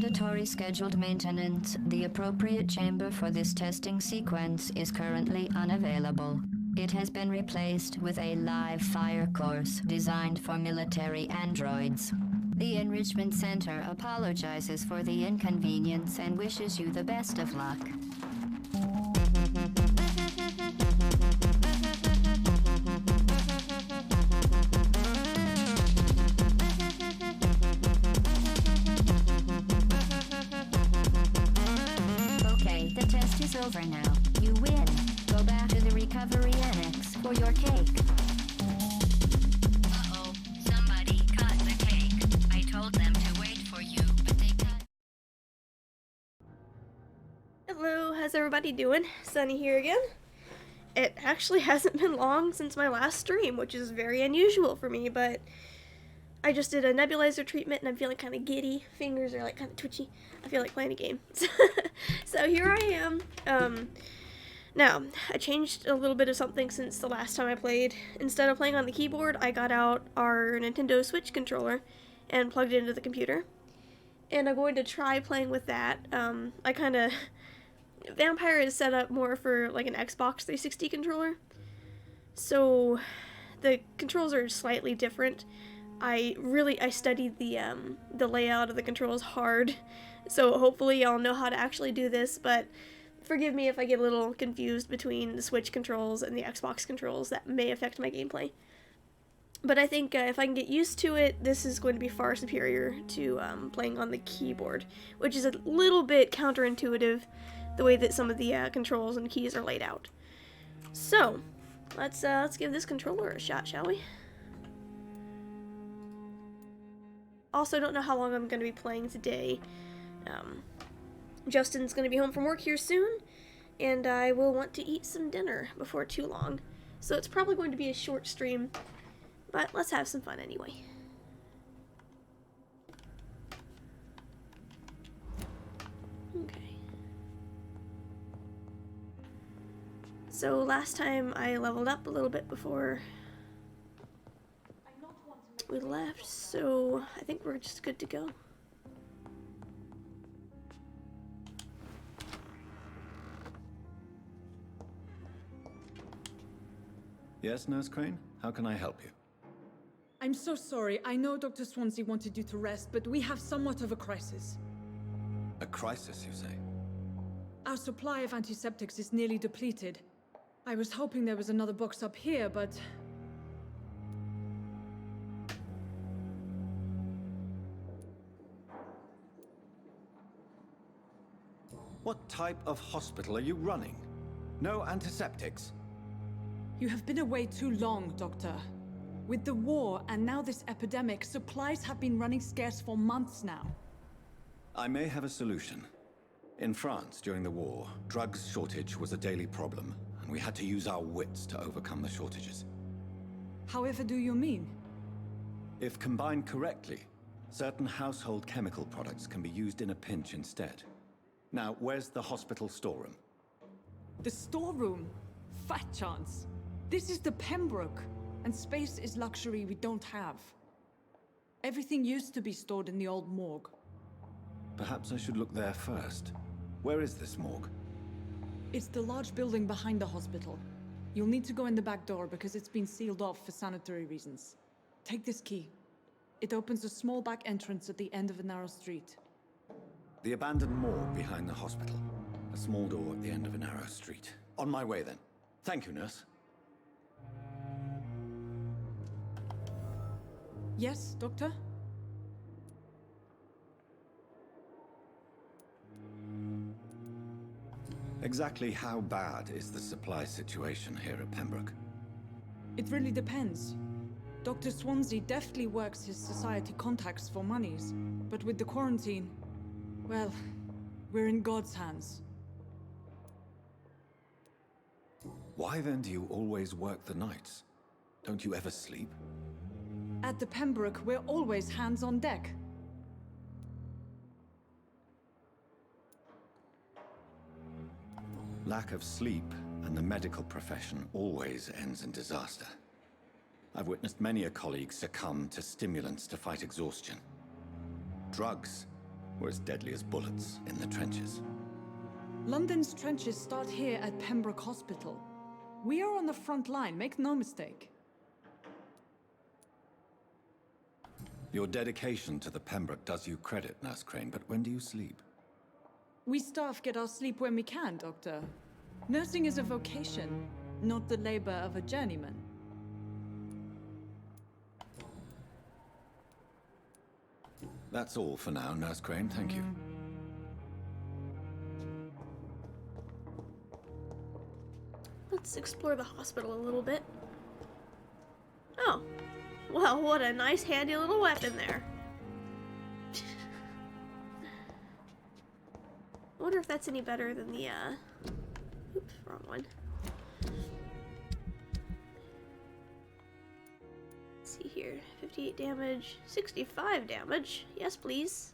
mandatory scheduled maintenance, the appropriate chamber for this testing sequence is currently unavailable. It has been replaced with a live fire course designed for military androids. The Enrichment Center apologizes for the inconvenience and wishes you the best of luck. Okay, the test is over now. You win. Go back to the recovery annex for your cake. Uh-oh, somebody cut the cake. I told them to wait for you, but they cut... Hello, how's everybody doing? Sunny here again. It actually hasn't been long since my last stream, which is very unusual for me, but I just did a nebulizer treatment and I'm feeling kind of giddy. Fingers are like kind of twitchy. I feel like playing a game. So here I am. Now, I changed a little bit of something since the last time I played. Instead of playing on the keyboard, I got out our Nintendo Switch controller and plugged it into the computer. And I'm going to try playing with that. Vampyr is set up more for like an Xbox 360 controller. So the controls are slightly different. I studied the layout of the controls hard. So hopefully I'll know how to actually do this, but forgive me if I get a little confused between the Switch controls and the Xbox controls. That may affect my gameplay. But I think if I can get used to it, this is going to be far superior to playing on the keyboard, which is a little bit counterintuitive, the way that some of the controls and keys are laid out. So, let's give this controller a shot, shall we? Also, don't know how long I'm going to be playing today. Justin's going to be home from work here soon, and I will want to eat some dinner before too long. So it's probably going to be a short stream, but let's have some fun anyway. Okay. So last time I leveled up a little bit before we left, so I think we're just good to go. Yes, Nurse Crane? How can I help you? I'm so sorry. I know Dr. Swansea wanted you to rest, but we have somewhat of a crisis. A crisis, you say? Our supply of antiseptics is nearly depleted. I was hoping there was another box up here, but... What type of hospital are you running? No antiseptics? You have been away too long, Doctor. With the war and now this epidemic, supplies have been running scarce for months now. I may have a solution. In France, during the war, drugs shortage was a daily problem, and we had to use our wits to overcome the shortages. However do you mean? If combined correctly, certain household chemical products can be used in a pinch instead. Now, where's the hospital storeroom? The storeroom? Fat chance. This is the Pembroke, and space is luxury we don't have. Everything used to be stored in the old morgue. Perhaps I should look there first. Where is this morgue? It's the large building behind the hospital. You'll need to go in the back door because it's been sealed off for sanitary reasons. Take this key. It opens a small back entrance at the end of a narrow street. The abandoned morgue behind the hospital. A small door at the end of a narrow street. On my way then. Thank you, nurse. Yes, Doctor? Exactly how bad is the supply situation here at Pembroke? It really depends. Dr. Swansea deftly works his society contacts for monies, but with the quarantine, well, we're in God's hands. Why then do you always work the nights? Don't you ever sleep? At the Pembroke, we're always hands on deck. Lack of sleep and the medical profession always ends in disaster. I've witnessed many a colleague succumb to stimulants to fight exhaustion. Drugs were as deadly as bullets in the trenches. London's trenches start here at Pembroke Hospital. We are on the front line, make no mistake. Your dedication to the Pembroke does you credit, Nurse Crane, but when do you sleep? We staff get our sleep when we can, Doctor. Nursing is a vocation, not the labor of a journeyman. That's all for now, Nurse Crane, thank you. Let's explore the hospital a little bit. Oh. Well, what a nice handy little weapon there. I wonder if that's any better than the, oops, wrong one. Let's see here. 58 damage, 65 damage. Yes, please.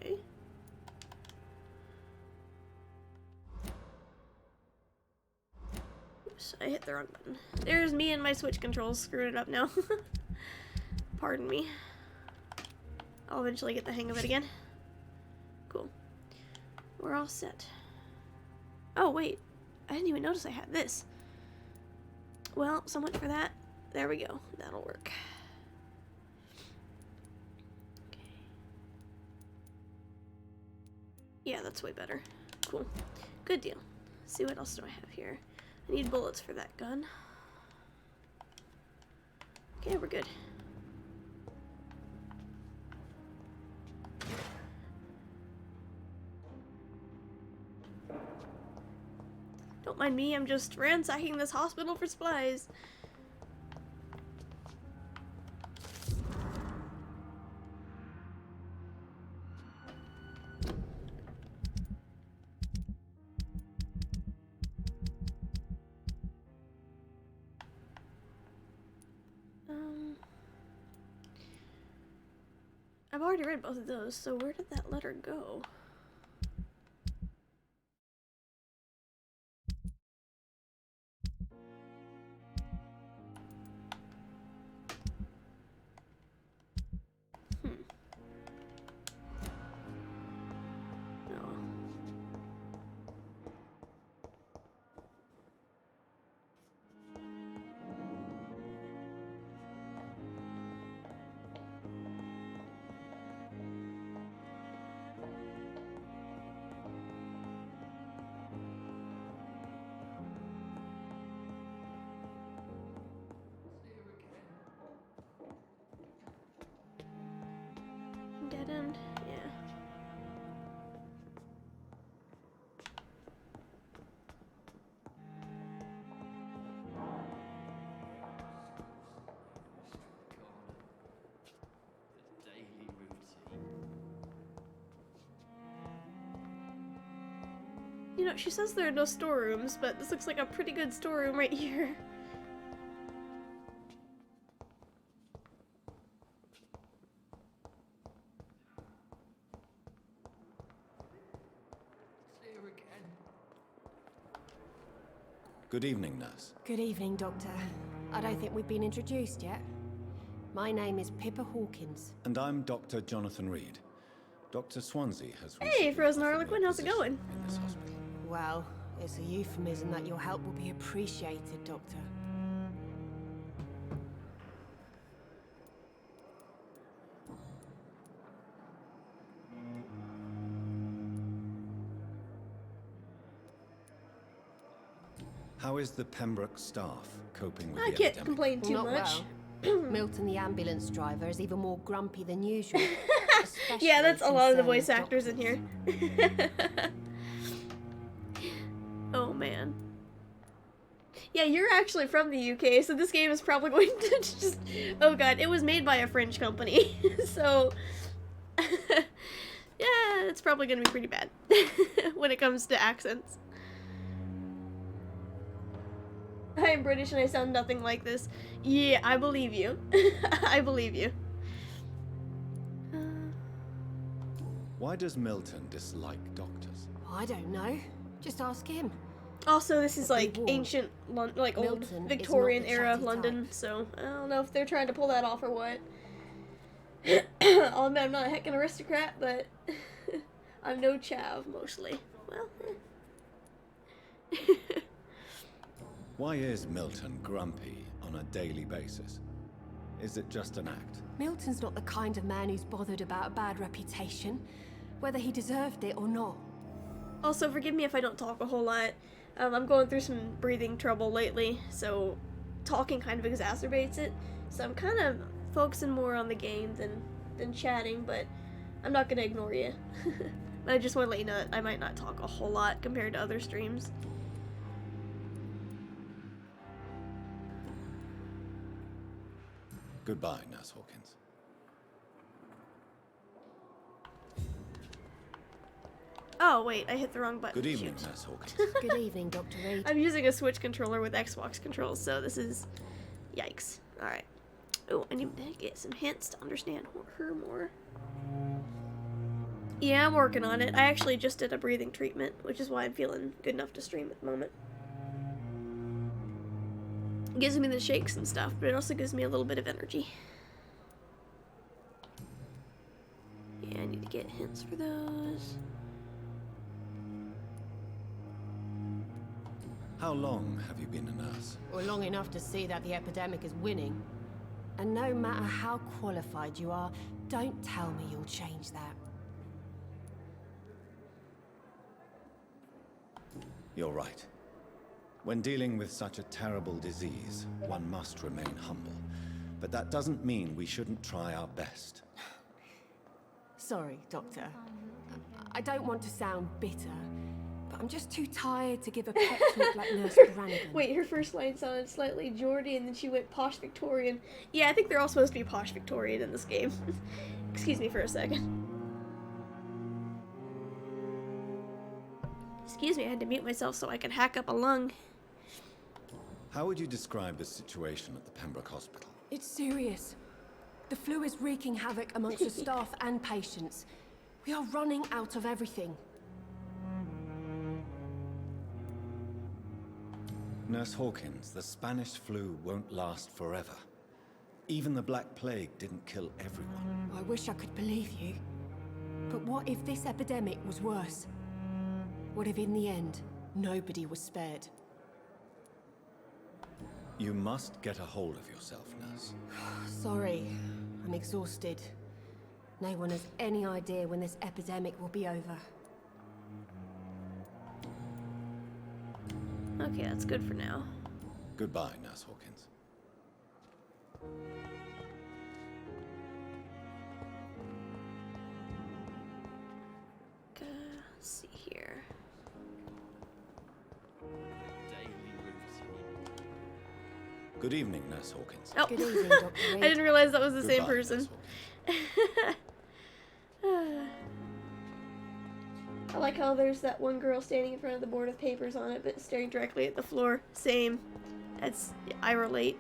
Okay. Oops, I hit the wrong button. There's me and my Switch controls screwing it up now. Pardon me. I'll eventually get the hang of it again. Cool. We're all set. Oh, wait. I didn't even notice I had this. Well, so much for that. There we go. That'll work. Okay. Yeah, that's way better. Cool. Good deal. Let's see, what else do I have here? I need bullets for that gun. Okay, we're good. Don't mind me, I'm just ransacking this hospital for supplies. I've already read both of those, so where did that letter go? No. Dead end? Yeah. You know, she says there are no storerooms, but this looks like a pretty good storeroom right here. Good evening, Nurse. Good evening, Doctor. I don't think we've been introduced yet. My name is Pippa Hawkins. And I'm Dr. Jonathan Reed. Dr. Swansea has Hey, recently Frozen offered me a Harlequin, how's it position going? in this hospital. Well, it's a euphemism that your help will be appreciated, Doctor. How is the Pembroke staff coping with I the can't epidemic? complain too Not much. well. Milton, the ambulance driver, is even more grumpy than usual. Yeah, that's a lot of the voice concerning actors in here. doctors. Oh man. Yeah, you're actually from the UK, so this game is probably going to just... Oh god, it was made by a French company, so... Yeah, it's probably gonna be pretty bad when it comes to accents. I am British and I sound nothing like this. Yeah, I believe you. I believe you. Why does Milton dislike doctors? I don't know. Just ask him. Also, this is Be like warned. ancient, like old Milton is Victorian not the era chatty London, type. so I don't know if they're trying to pull that off or what. I'll admit I'm not a heckin' aristocrat, but I'm no chav, mostly. Well, Why is Milton grumpy on a daily basis? Is it just an act? Milton's not the kind of man who's bothered about a bad reputation, whether he deserved it or not. Also, forgive me if I don't talk a whole lot. I'm going through some breathing trouble lately, so talking kind of exacerbates it. So I'm kind of focusing more on the game than chatting, but I'm not gonna ignore you. But I just want to let you know that I might not talk a whole lot compared to other streams. Goodbye, Nurse Hawkins. Oh, wait, I hit the wrong button. Good evening, Shoot. Nurse Hawkins. Good evening, Dr. Reed. I'm using a Switch controller with Xbox controls, so this is... Yikes. Alright. Oh, I need to get some hints to understand her more. Yeah, I'm working on it. I actually just did a breathing treatment, which is why I'm feeling good enough to stream at the moment. It gives me the shakes and stuff, but it also gives me a little bit of energy. Yeah, I need to get hints for those. How long have you been a nurse? Or long enough to see that the epidemic is winning. And no matter how qualified you are, don't tell me you'll change that. You're right. When dealing with such a terrible disease, one must remain humble. But that doesn't mean we shouldn't try our best. Sorry, Doctor. I don't want to sound bitter, but I'm just too tired to give a pep talk like Nurse Brannigan. Wait, her first line sounded slightly Geordie, and then she went posh Victorian. Yeah, I think they're all supposed to be posh Victorian in this game. Excuse me for a second. Excuse me, I had to mute myself so I could hack up a lung. How would you describe the situation at the Pembroke Hospital? It's serious. The flu is wreaking havoc amongst the staff and patients. We are running out of everything. Nurse Hawkins, the Spanish flu won't last forever. Even the Black Plague didn't kill everyone. I wish I could believe you. But what if this epidemic was worse? What if in the end, nobody was spared? You must get a hold of yourself, nurse. Sorry, I'm exhausted. No one has any idea when this epidemic will be over. Okay, that's good for now. Goodbye, Nurse Hawkins. Let's see here. Good evening, Nurse Hawkins. Oh, Good evening, Dr. Reed. I didn't realize that was the same Goodbye, person. Nurse Hawkins. I like how there's that one girl standing in front of the board with papers on it, but staring directly at the floor. Same. That's... I relate.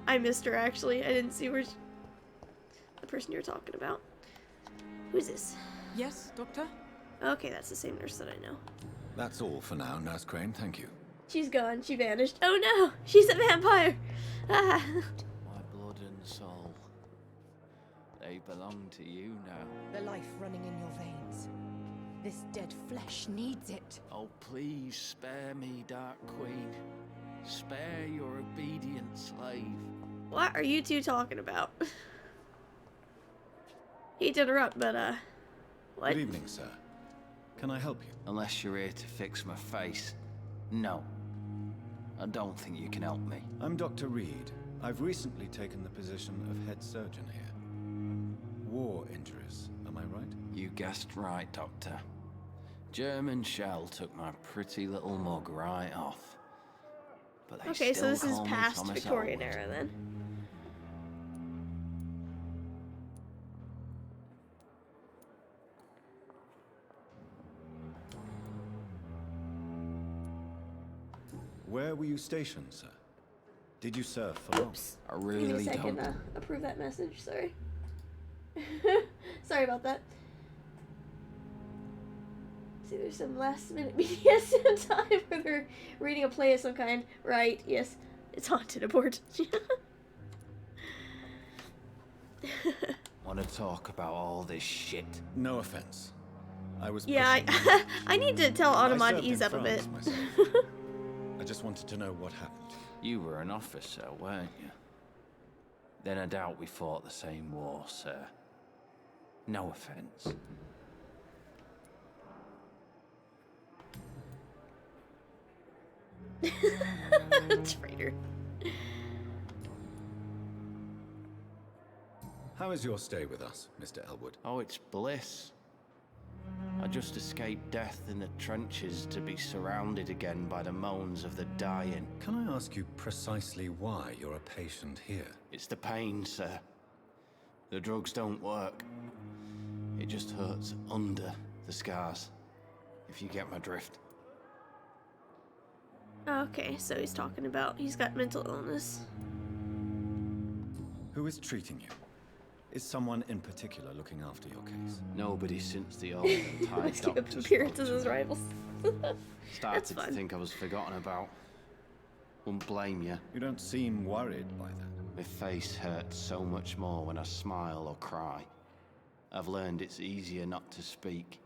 I missed her, actually. I didn't see where... The person you're talking about. Who's this? Yes, Doctor? Okay, that's the same nurse that I know. That's all for now, Nurse Crane. Thank you. She's gone. She vanished. Oh no! She's a vampire! Ah. My blood and soul, they belong to you now. The life running in your veins. This dead flesh needs it. Oh, please spare me, Dark Queen. Spare your obedient slave. What are you two talking about? Hate to interrupt, but, what? Good evening, sir. Can I help you? Unless you're here to fix my face. No. I don't think you can help me. I'm Dr. Reed. I've recently taken the position of head surgeon here. War injuries, am I right? You guessed right, Doctor. German shell took my pretty little mug right off. But they Okay, so still this is call me past Thomas Victorian Elwood. era, then. Where were you stationed, sir? Did you serve for long? Oops. I Give me a really second. don't. Approve that message. Sorry. Sorry about that. See, there's some last-minute BDSM time where they're reading a play of some kind. Right? Yes, it's haunted. Abort. Want to talk about all this shit? No offense. I was Yeah, pushing I need to tell I Automod served to ease in up a bit. France myself. I just wanted to know what happened. You were an officer, weren't you? Then I doubt we fought the same war, sir. No offense. Traitor. How is your stay with us, Mr. Elwood? Oh, it's bliss. I just escaped death in the trenches to be surrounded again by the moans of the dying. Can I ask you precisely why you're a patient here? It's the pain, sir. The drugs don't work. It just hurts under the scars, if you get my drift. Okay, so he's talking about he's got mental illness. Who is treating you? Is someone in particular looking after your case? Nobody since the old and tired Let's keep up doctors appearances spoke as to me. rivals. Started to fun. think I was forgotten about. Wouldn't blame you. You don't seem worried by that. My face hurts so much more when I smile or cry. I've learned it's easier not to speak.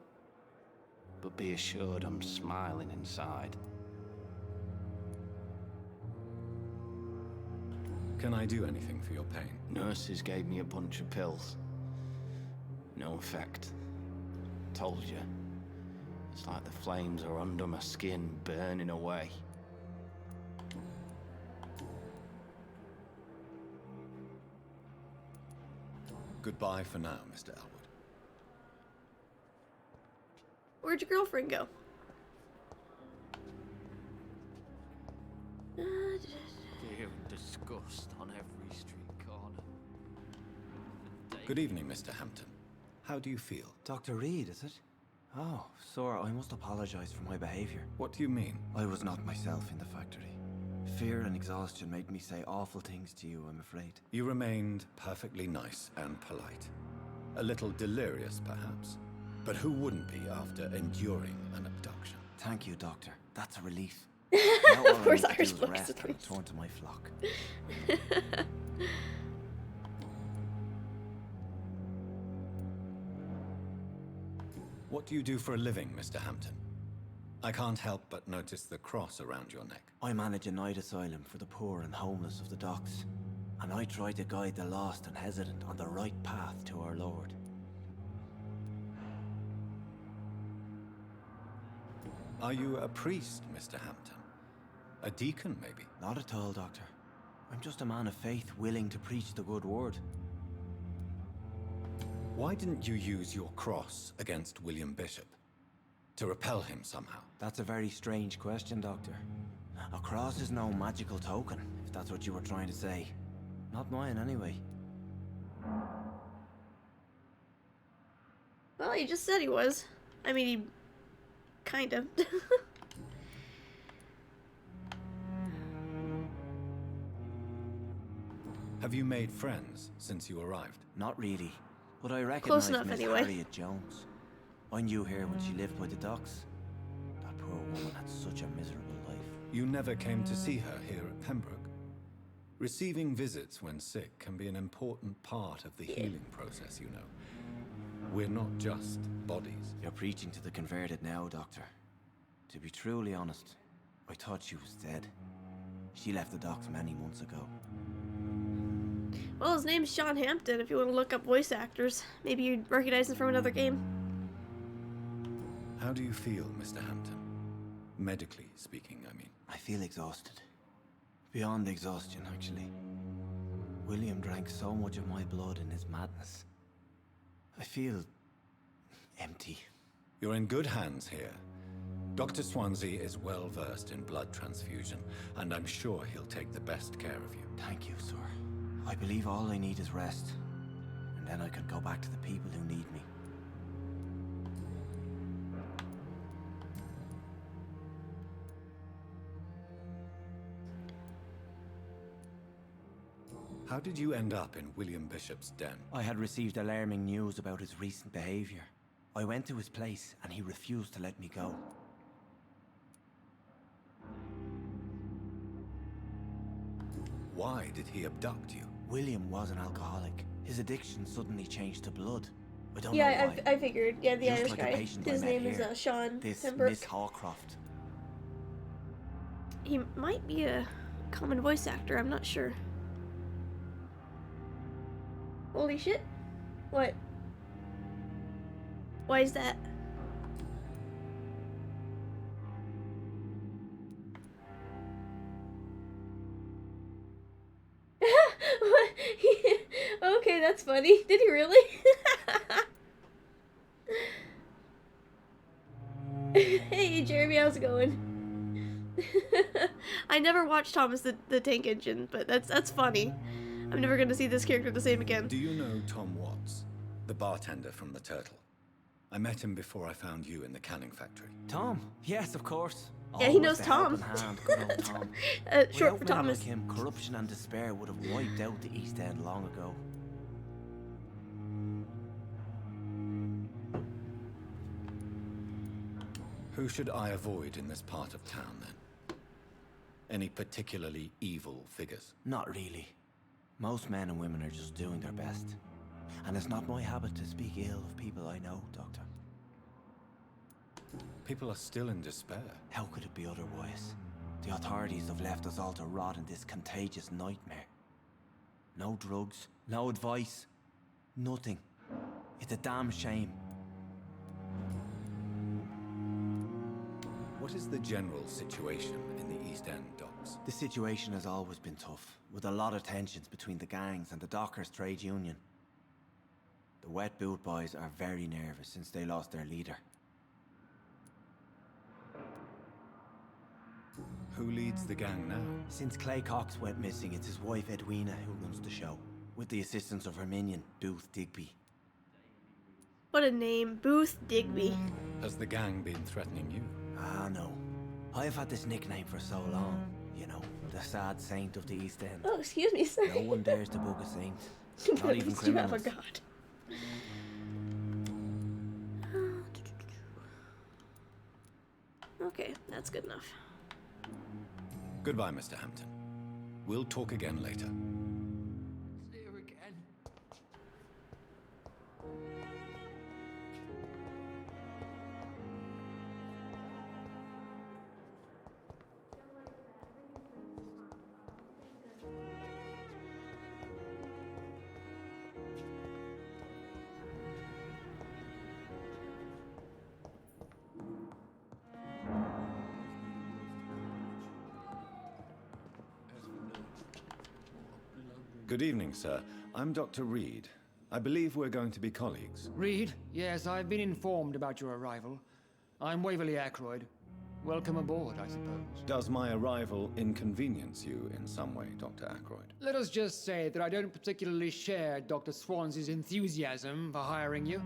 But be assured I'm smiling inside. Can I do anything for your pain? Nurses gave me a bunch of pills. No effect. Told you. It's like the flames are under my skin, burning away. Goodbye for now, Mr. Elwood. Where'd your girlfriend go? Fear and disgust on every street corner. Good evening, Mr. Hampton. How do you feel? Dr. Reed, is it? Oh, sir, I must apologize for my behavior. What do you mean? I was not myself in the factory. Fear and exhaustion made me say awful things to you, I'm afraid. You remained perfectly nice and polite. A little delirious, perhaps. But who wouldn't be after enduring an abduction? Thank you, Doctor. That's a relief. Now all Of course, I need to Irish do is folks rest are and nice. return to my flock. What do you do for a living, Mr. Hampton? I can't help but notice the cross around your neck. I manage a night asylum for the poor and homeless of the docks. And I try to guide the lost and hesitant on the right path to our Lord. Are you a priest, Mr. Hampton? A deacon, maybe? Not at all, Doctor. I'm just a man of faith willing to preach the good word. Why didn't you use your cross against William Bishop? To repel him somehow? That's a very strange question, Doctor. A cross is no magical token, if that's what you were trying to say. Not mine, anyway. Well, he just said he was. I mean, he kind of. Have you made friends since you arrived? Not really. But I recognize enough, Miss anyway. Harriet Jones. I knew her when she lived by the docks. That poor woman had such a miserable life. You never came to see her here at Pembroke? Receiving visits when sick can be an important part of the healing process, you know. We're not just bodies. You're preaching to the converted now, Doctor. To be truly honest, I thought she was dead. She left the docks many months ago. Well, his name's Sean Hampton, if you want to look up voice actors. Maybe you'd recognize him from another game. How do you feel, Mr. Hampton? Medically speaking, I mean. I feel exhausted. Beyond exhaustion, actually. William drank so much of my blood in his madness. I feel empty. You're in good hands here. Dr. Swansea is well versed in blood transfusion, and I'm sure he'll take the best care of you. Thank you, sir. I believe all I need is rest, and then I can go back to the people who need me. How did you end up in William Bishop's den? I had received alarming news about his recent behavior. I went to his place and he refused to let me go. Why did he abduct you? William was an alcoholic. His addiction suddenly changed to blood. I don't know Yeah, why. I figured. Yeah, the Just Irish like a guy. patient I His met name here. is Sean This Pembroke. Miss Hawcroft. He might be a common voice actor, I'm not sure. Holy shit. What? Why is that? What? Okay, that's funny. Did he really? Hey, Jeremy, how's it going? I never watched Thomas the Tank Engine, but that's funny. I'm never gonna see this character the same again. Do you know Tom Watts, the bartender from the Turtle? I met him before I found you in the canning factory. Tom? Yes, of course. Yeah, he Always knows the Tom. helping hand, good old Tom. Short for Without men Thomas. like him, corruption and despair would have wiped out the East End long ago. Who should I avoid in this part of town, then? Any particularly evil figures? Not really. Most men and women are just doing their best. And it's not my habit to speak ill of people I know, Doctor. People are still in despair. How could it be otherwise? The authorities have left us all to rot in this contagious nightmare. No drugs, no advice, nothing. It's a damn shame. What is the general situation in the East End docks? The situation has always been tough, with a lot of tensions between the gangs and the dockers' trade union. The Wet Boot Boys are very nervous since they lost their leader. Who leads the gang now? Since Clay Cox went missing, it's his wife Edwina who runs the show, with the assistance of her minion, Booth Digby. What a name, Booth Digby. Has the gang been threatening you? Ah, no. I've had this nickname for so long, you know, the sad saint of the East End. Oh, excuse me, sorry. No one dares to bug a saint. But Not at even least you have criminals. a god. Okay, that's good enough. Goodbye, Mr. Hampton. We'll talk again later. See you again. Good evening, sir. I'm Dr. Reed. I believe we're going to be colleagues. Reed, yes, I've been informed about your arrival. I'm Waverly Ackroyd. Welcome aboard, I suppose. Does my arrival inconvenience you in some way, Dr. Ackroyd? Let us just say that I don't particularly share Dr. Swans's enthusiasm for hiring you.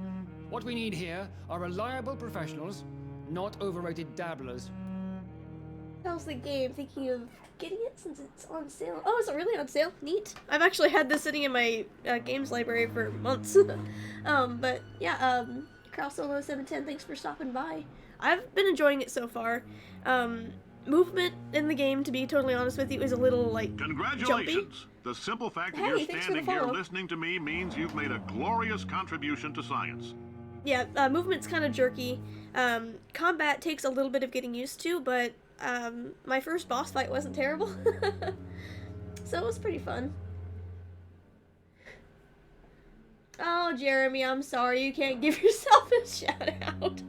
What we need here are reliable professionals, not overrated dabblers. How's the game? Thinking of getting it since it's on sale. Oh, is it really on sale? Neat. I've actually had this sitting in my games library for months. But yeah, Crow Solo 710, thanks for stopping by. I've been enjoying it so far. Movement in the game, to be totally honest with you, is a little, like, Congratulations! jumpy. The simple fact that Hey, you're thanks for the standing here follow. listening to me means you've made a glorious contribution to science. Yeah, movement's kind of jerky. Combat takes a little bit of getting used to, but my first boss fight wasn't terrible. So it was pretty fun. Oh, Jeremy, I'm sorry you can't give yourself a shout out.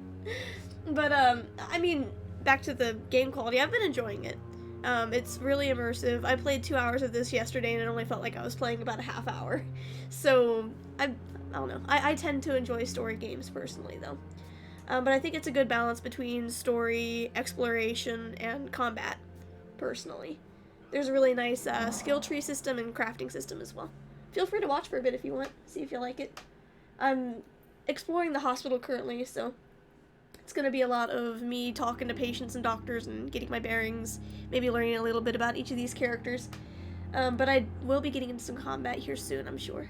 But, I mean, back to the game quality, I've been enjoying it. It's really immersive. I played 2 hours of this yesterday and it only felt like I was playing about a half hour. So, I don't know. I tend to enjoy story games personally, though. But I think it's a good balance between story, exploration, and combat, personally. There's a really nice skill tree system and crafting system as well. Feel free to watch for a bit if you want, see if you like it. I'm exploring the hospital currently, so it's going to be a lot of me talking to patients and doctors and getting my bearings, maybe learning a little bit about each of these characters. But I will be getting into some combat here soon, I'm sure.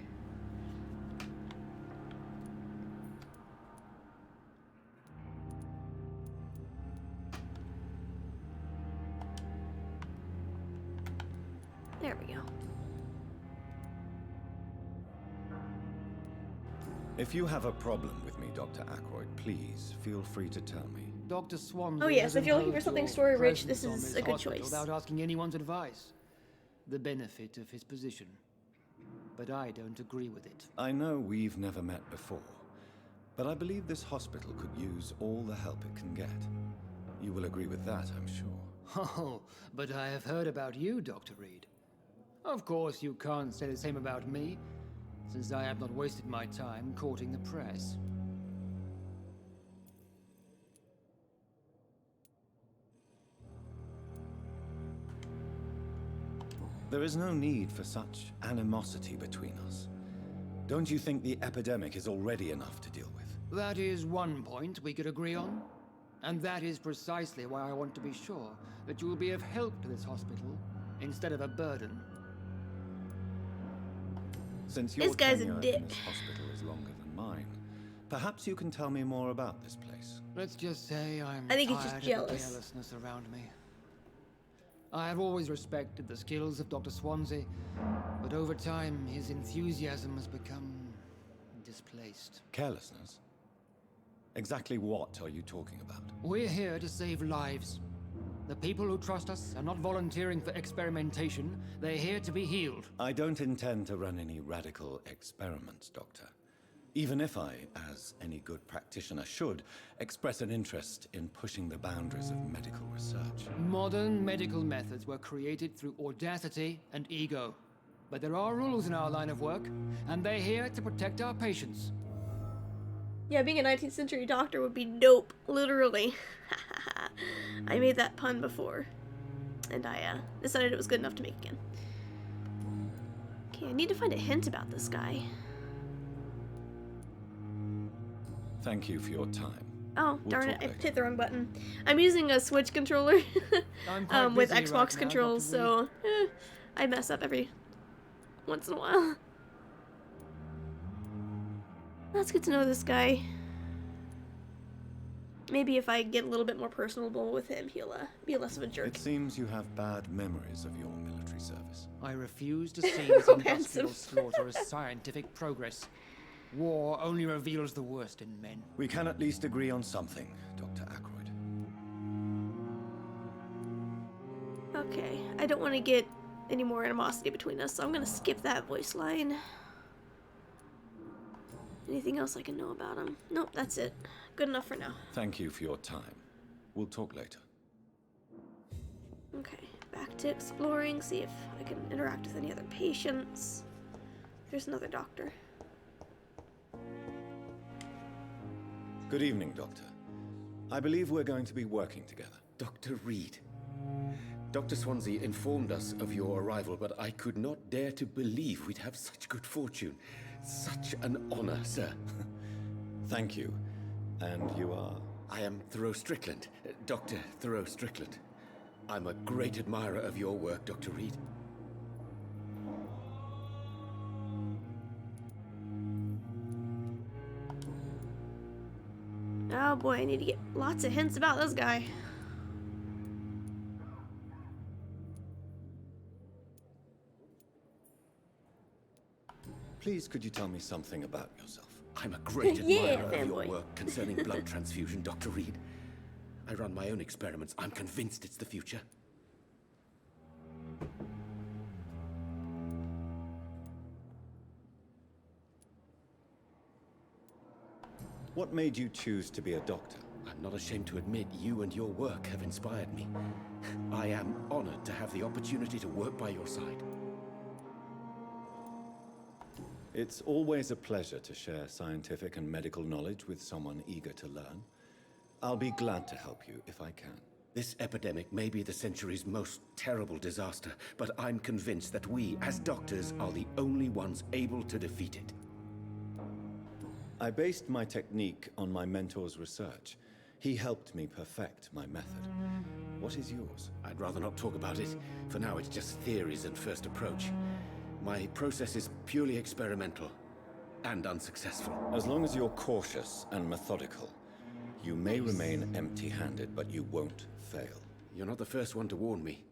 There we go. If you have a problem with me, Dr. Ackroyd, please feel free to tell me. Dr. Swansea Oh yes, has if you're looking for imposed something your story-rich, presence this on is this a good hospital choice. without asking anyone's advice. The benefit of his position. But I don't agree with it. I know we've never met before, but I believe this hospital could use all the help it can get. You will agree with that, I'm sure. Oh, but I have heard about you, Dr. Reed. Of course, you can't say the same about me, since I have not wasted my time courting the press. There is no need for such animosity between us. Don't you think the epidemic is already enough to deal with? That is one point we could agree on. And that is precisely why I want to be sure that you will be of help to this hospital, instead of a burden. Since your This guy's a tenure dick. in this hospital is longer than mine, perhaps you can tell me more about this place. Let's just say I'm I think he's tired just of the jealous. carelessness around me. I have always respected the skills of Dr. Swansea, but over time his enthusiasm has become displaced. Carelessness? Exactly what are you talking about? We're here to save lives. The people who trust us are not volunteering for experimentation, they're here to be healed. I don't intend to run any radical experiments, Doctor. Even if I, as any good practitioner should, express an interest in pushing the boundaries of medical research. Modern medical methods were created through audacity and ego. But there are rules in our line of work, and they're here to protect our patients. Yeah, being a 19th century doctor would be dope, literally. I made that pun before, and I decided it was good enough to make again. Okay, I need to find a hint about this guy. Thank you for your time. Oh, We'll darn it, talk I later. hit the wrong button. I'm using a Switch controller I'm quite with busy Xbox right now, controls, Dr. so I mess up every once in a while. That's good to know this guy. Maybe if I get a little bit more personable with him, he'll be less of a jerk. It seems you have bad memories of your military service. I refuse to see this Oh, industrial handsome. slaughter as scientific progress. War only reveals the worst in men. We can at least agree on something, Dr. Ackroyd. Okay, I don't want to get any more animosity between us, so I'm going to skip that voice line. Anything else I can know about him? Nope, that's it. Good enough for now. Thank you for your time. We'll talk later. Okay, back to exploring, see if I can interact with any other patients. There's another doctor. Good evening, Doctor. I believe we're going to be working together. Dr. Reed. Dr. Swansea informed us of your arrival, but I could not dare to believe we'd have such good fortune. Such an honor, sir. Thank you. And you are? I am Thoreau Strickland, Dr. Thoreau Strickland. I'm a great admirer of your work, Dr. Reed. Oh boy, I need to get lots of hints about this guy. Please, could you tell me something about yourself? I'm a great Yeah, admirer of your fanboy. work concerning blood transfusion, Dr. Reed. I run my own experiments. I'm convinced it's the future. What made you choose to be a doctor? I'm not ashamed to admit you and your work have inspired me. I am honored to have the opportunity to work by your side. It's always a pleasure to share scientific and medical knowledge with someone eager to learn. I'll be glad to help you if I can. This epidemic may be the century's most terrible disaster, but I'm convinced that we, as doctors, are the only ones able to defeat it. I based my technique on my mentor's research. He helped me perfect my method. What is yours? I'd rather not talk about it. For now, it's just theories and first approach. My process is purely experimental and unsuccessful. As long as you're cautious and methodical, you may remain empty-handed, but you won't fail. You're not the first one to warn me,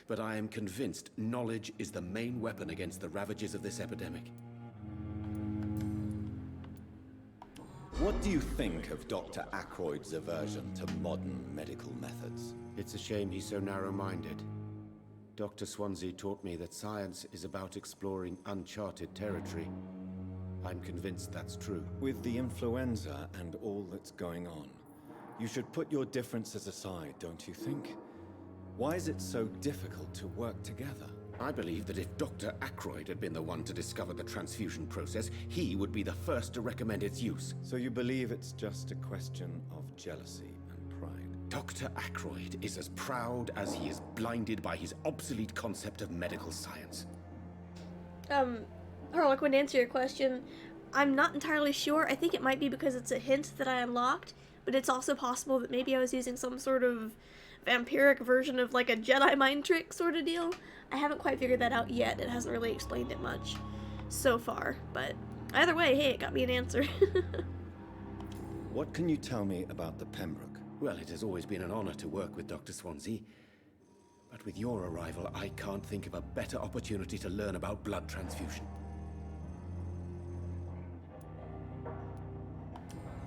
but I am convinced knowledge is the main weapon against the ravages of this epidemic. What do you think of Dr. Ackroyd's aversion to modern medical methods? It's a shame he's so narrow-minded. Dr. Swansea taught me that science is about exploring uncharted territory. I'm convinced that's true. With the influenza and all that's going on, you should put your differences aside, don't you think? Why is it so difficult to work together? I believe that if Dr. Ackroyd had been the one to discover the transfusion process, he would be the first to recommend its use. So you believe it's just a question of jealousy and pride? Dr. Ackroyd is as proud as he is blinded by his obsolete concept of medical science. Harlequin, to answer your question, I'm not entirely sure. I think it might be because it's a hint that I unlocked, but it's also possible that maybe I was using some sort of vampiric version of like a Jedi mind trick sort of deal. I haven't quite figured that out yet. It hasn't really explained it much so far, but either way, hey, it got me an answer. What can you tell me about the Pembroke? Well, it has always been an honor to work with Dr. Swansea. But with your arrival, I can't think of a better opportunity to learn about blood transfusion.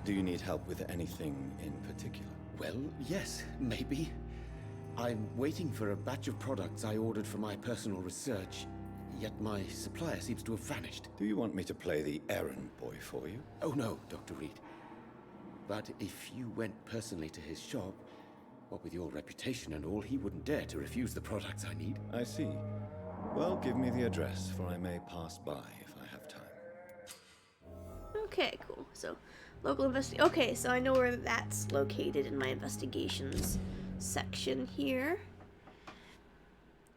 Do you need help with anything in particular? Well, yes, maybe. I'm waiting for a batch of products I ordered for my personal research, yet my supplier seems to have vanished. Do you want me to play the errand boy for you? Oh no, Dr. Reed. But if you went personally to his shop, what with your reputation and all, he wouldn't dare to refuse the products I need. I see. Well, give me the address, for I may pass by if I have time. Okay, cool. So, okay, so I know where that's located in my investigations section here.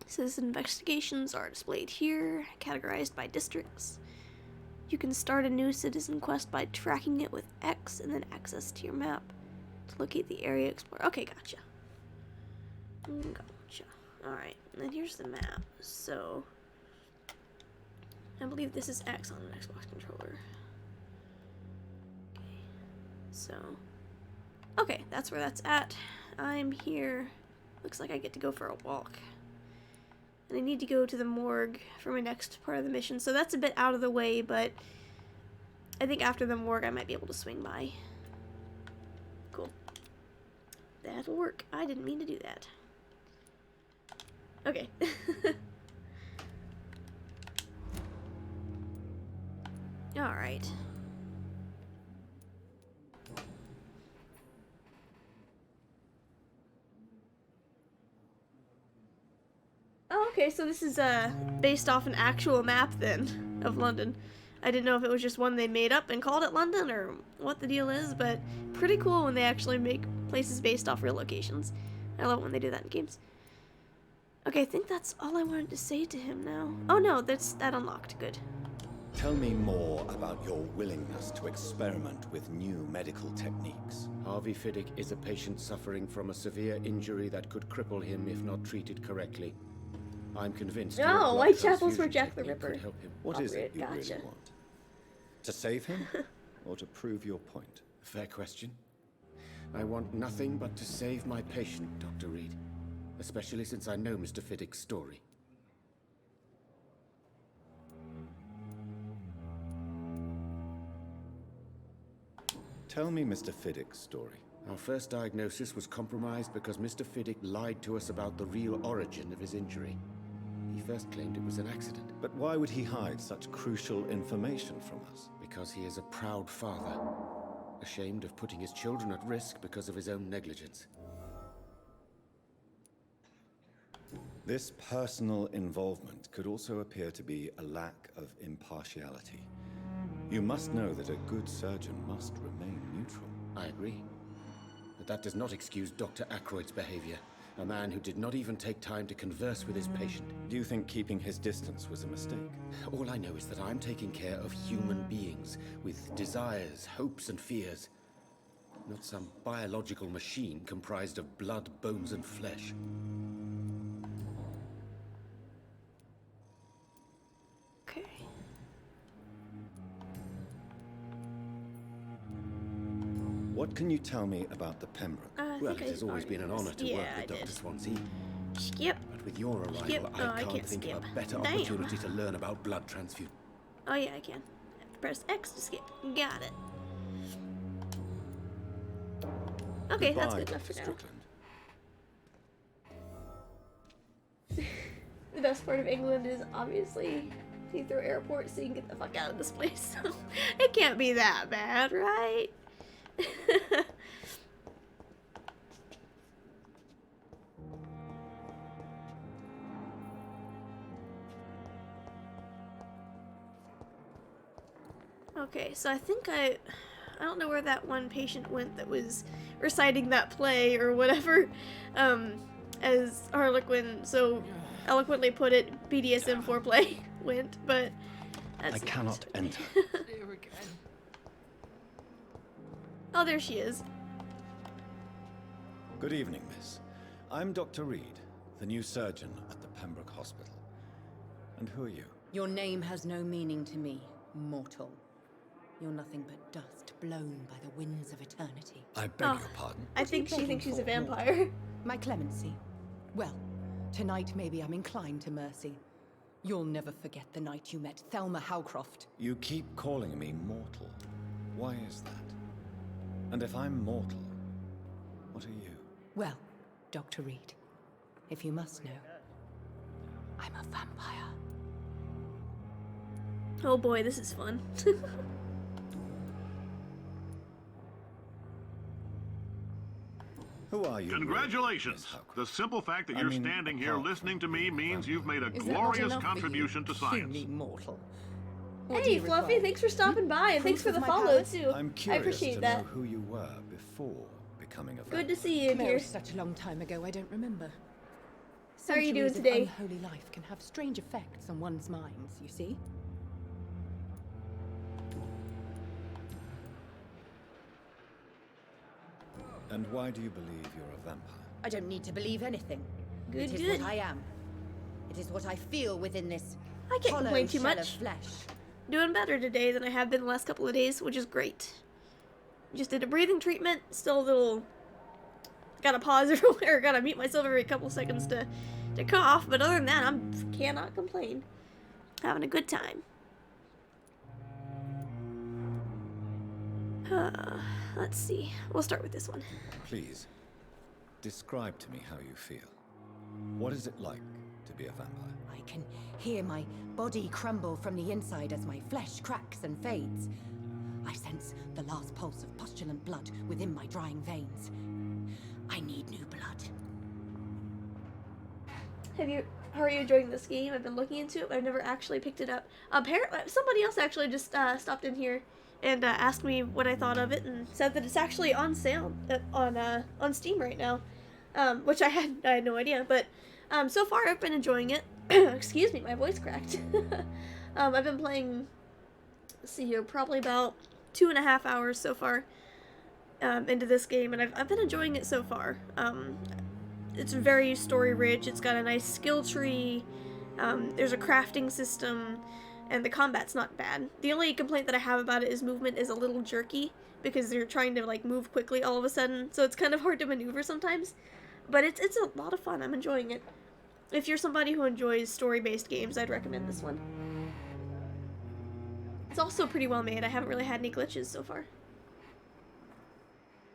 Says investigations are displayed here, categorized by districts. You can start a new citizen quest by tracking it with X and then access to your map to locate the area explored. Okay, gotcha. Gotcha. Alright, and then here's the map. So, I believe this is X on an Xbox controller. Okay, so, okay, that's where that's at. I'm here. Looks like I get to go for a walk. And I need to go to the morgue for my next part of the mission. So that's a bit out of the way, but I think after the morgue I might be able to swing by. Cool. That'll work. I didn't mean to do that. Okay. Alright. Oh, okay, so this is based off an actual map then of London. I didn't know if it was just one they made up and called it London or what the deal is, but pretty cool when they actually make places based off real locations. I love it when they do that in games. Okay, I think that's all I wanted to say to him now. Oh no, that unlocked. Good. Tell me more about your willingness to experiment with new medical techniques. Harvey Fiddick is a patient suffering from a severe injury that could cripple him if not treated correctly. I'm convinced. No, Whitechapel's where Jack the Ripper. What is it you Gotcha. really want? To save him, or to prove your point? Fair question. I want nothing but to save my patient, Dr. Reed. Especially since I know Mr. Fiddick's story. Tell me Mr. Fiddick's story. Our first diagnosis was compromised because Mr. Fiddick lied to us about the real origin of his injury. He first claimed it was an accident. But why would he hide such crucial information from us? Because he is a proud father, ashamed of putting his children at risk because of his own negligence. This personal involvement could also appear to be a lack of impartiality. You must know that a good surgeon must remain neutral. I agree. But that does not excuse Dr. Ackroyd's behavior. A man who did not even take time to converse with his patient. Do you think keeping his distance was a mistake? All I know is that I'm taking care of human beings with desires, hopes, and fears. not some biological machine comprised of blood, bones, and flesh. Okay. What can you tell me about the Pembroke? Well, it has always been an honor to work with Dr. Swansea. Skip. But with your arrival, Skip. Oh, I I can't can't think skip. of a better Damn. opportunity to learn about blood transfusion. Oh yeah, I can. Press X to skip. Got it. Okay, that's good enough for now. The best part of England is obviously Heathrow Airport, so you can get the fuck out of this place. So it can't be that bad, right? Okay, so I think I don't know where that one patient went that was reciting that play or whatever, as Harlequin so eloquently put it, BDSM foreplay went, but that's I cannot enter. Oh, there she is. Good evening, miss. I'm Dr. Reed, the new surgeon at the Pembroke Hospital. And who are you? Your name has no meaning to me, mortal. You're nothing but dust blown by the winds of eternity. I beg your pardon? I think she thinks she's a vampire. My clemency. Well, tonight maybe I'm inclined to mercy. You'll never forget the night you met Thelma Howcroft. You keep calling me mortal. Why is that? And if I'm mortal, what are you? Well, Dr. Reed, if you must know, I'm a vampire. Oh boy, this is fun. Who are you? Congratulations! The simple fact that you're standing here listening to me means you've made a glorious contribution to science. Mortal. Hey, Fluffy, thanks for stopping by, and thanks for the follow, too. I'm I curious appreciate to that. know who you were before becoming a vampire. Good to see you That here. was such a long time ago, I don't remember. How are you doing Centuries of today? unholy life can have strange effects on one's minds, you see? And why do you believe you're a vampire? I don't need to believe anything. Good, It is good. what I am. It is what I feel within this I can't hollow complain too shell much. of flesh. Doing better today than I have been the last couple of days, which is great. Just did a breathing treatment, still a little... Gotta pause everywhere, gotta mute myself every couple seconds to cough, but other than that, I cannot complain. Having a good time. Let's see. We'll start with this one. Please, describe to me how you feel. What is it like to be a vampire? I can hear my body crumble from the inside as my flesh cracks and fades. I sense the last pulse of postulant blood within my drying veins. I need new blood. How are you enjoying this game? I've been looking into it, but I've never actually picked it up. Apparently, somebody else actually just stopped in here and asked me what I thought of it, and said that it's actually on sale on Steam right now, which I had no idea. But so far, I've been enjoying it. Excuse me, my voice cracked. I've been playing. Let's see here, probably about 2.5 hours so far into this game, and I've been enjoying it so far. It's very story rich. It's got a nice skill tree. There's a crafting system. And the combat's not bad. The only complaint that I have about it is movement is a little jerky, because you're trying to like move quickly all of a sudden, so it's kind of hard to maneuver sometimes. But it's a lot of fun. I'm enjoying it. If you're somebody who enjoys story-based games, I'd recommend this one. It's also pretty well made. I haven't really had any glitches so far.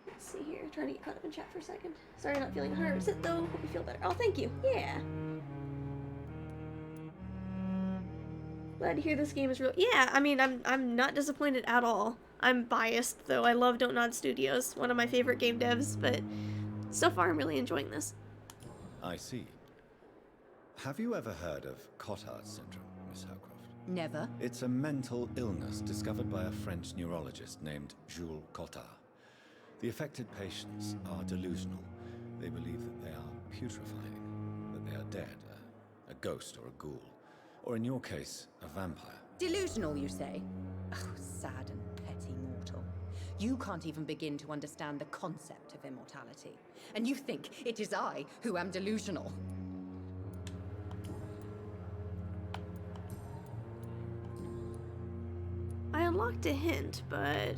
Let's see here. Trying to get caught up in chat for a second. Sorry, not feeling 100% though. Hope you feel better. Oh, thank you. Yeah. Glad to hear this game is real. Yeah, I mean, I'm not disappointed at all. I'm biased, though. I love Dontnod Studios, one of my favorite game devs, but so far I'm really enjoying this. I see. Have you ever heard of Cotard syndrome, Miss Howcroft? Never. It's a mental illness discovered by a French neurologist named Jules Cotard. The affected patients are delusional. They believe that they are putrefying, that they are dead, a ghost or a ghoul. Or in your case, a vampire. Delusional, you say? Oh, sad and petty mortal. You can't even begin to understand the concept of immortality. And you think it is I who am delusional. I unlocked a hint, but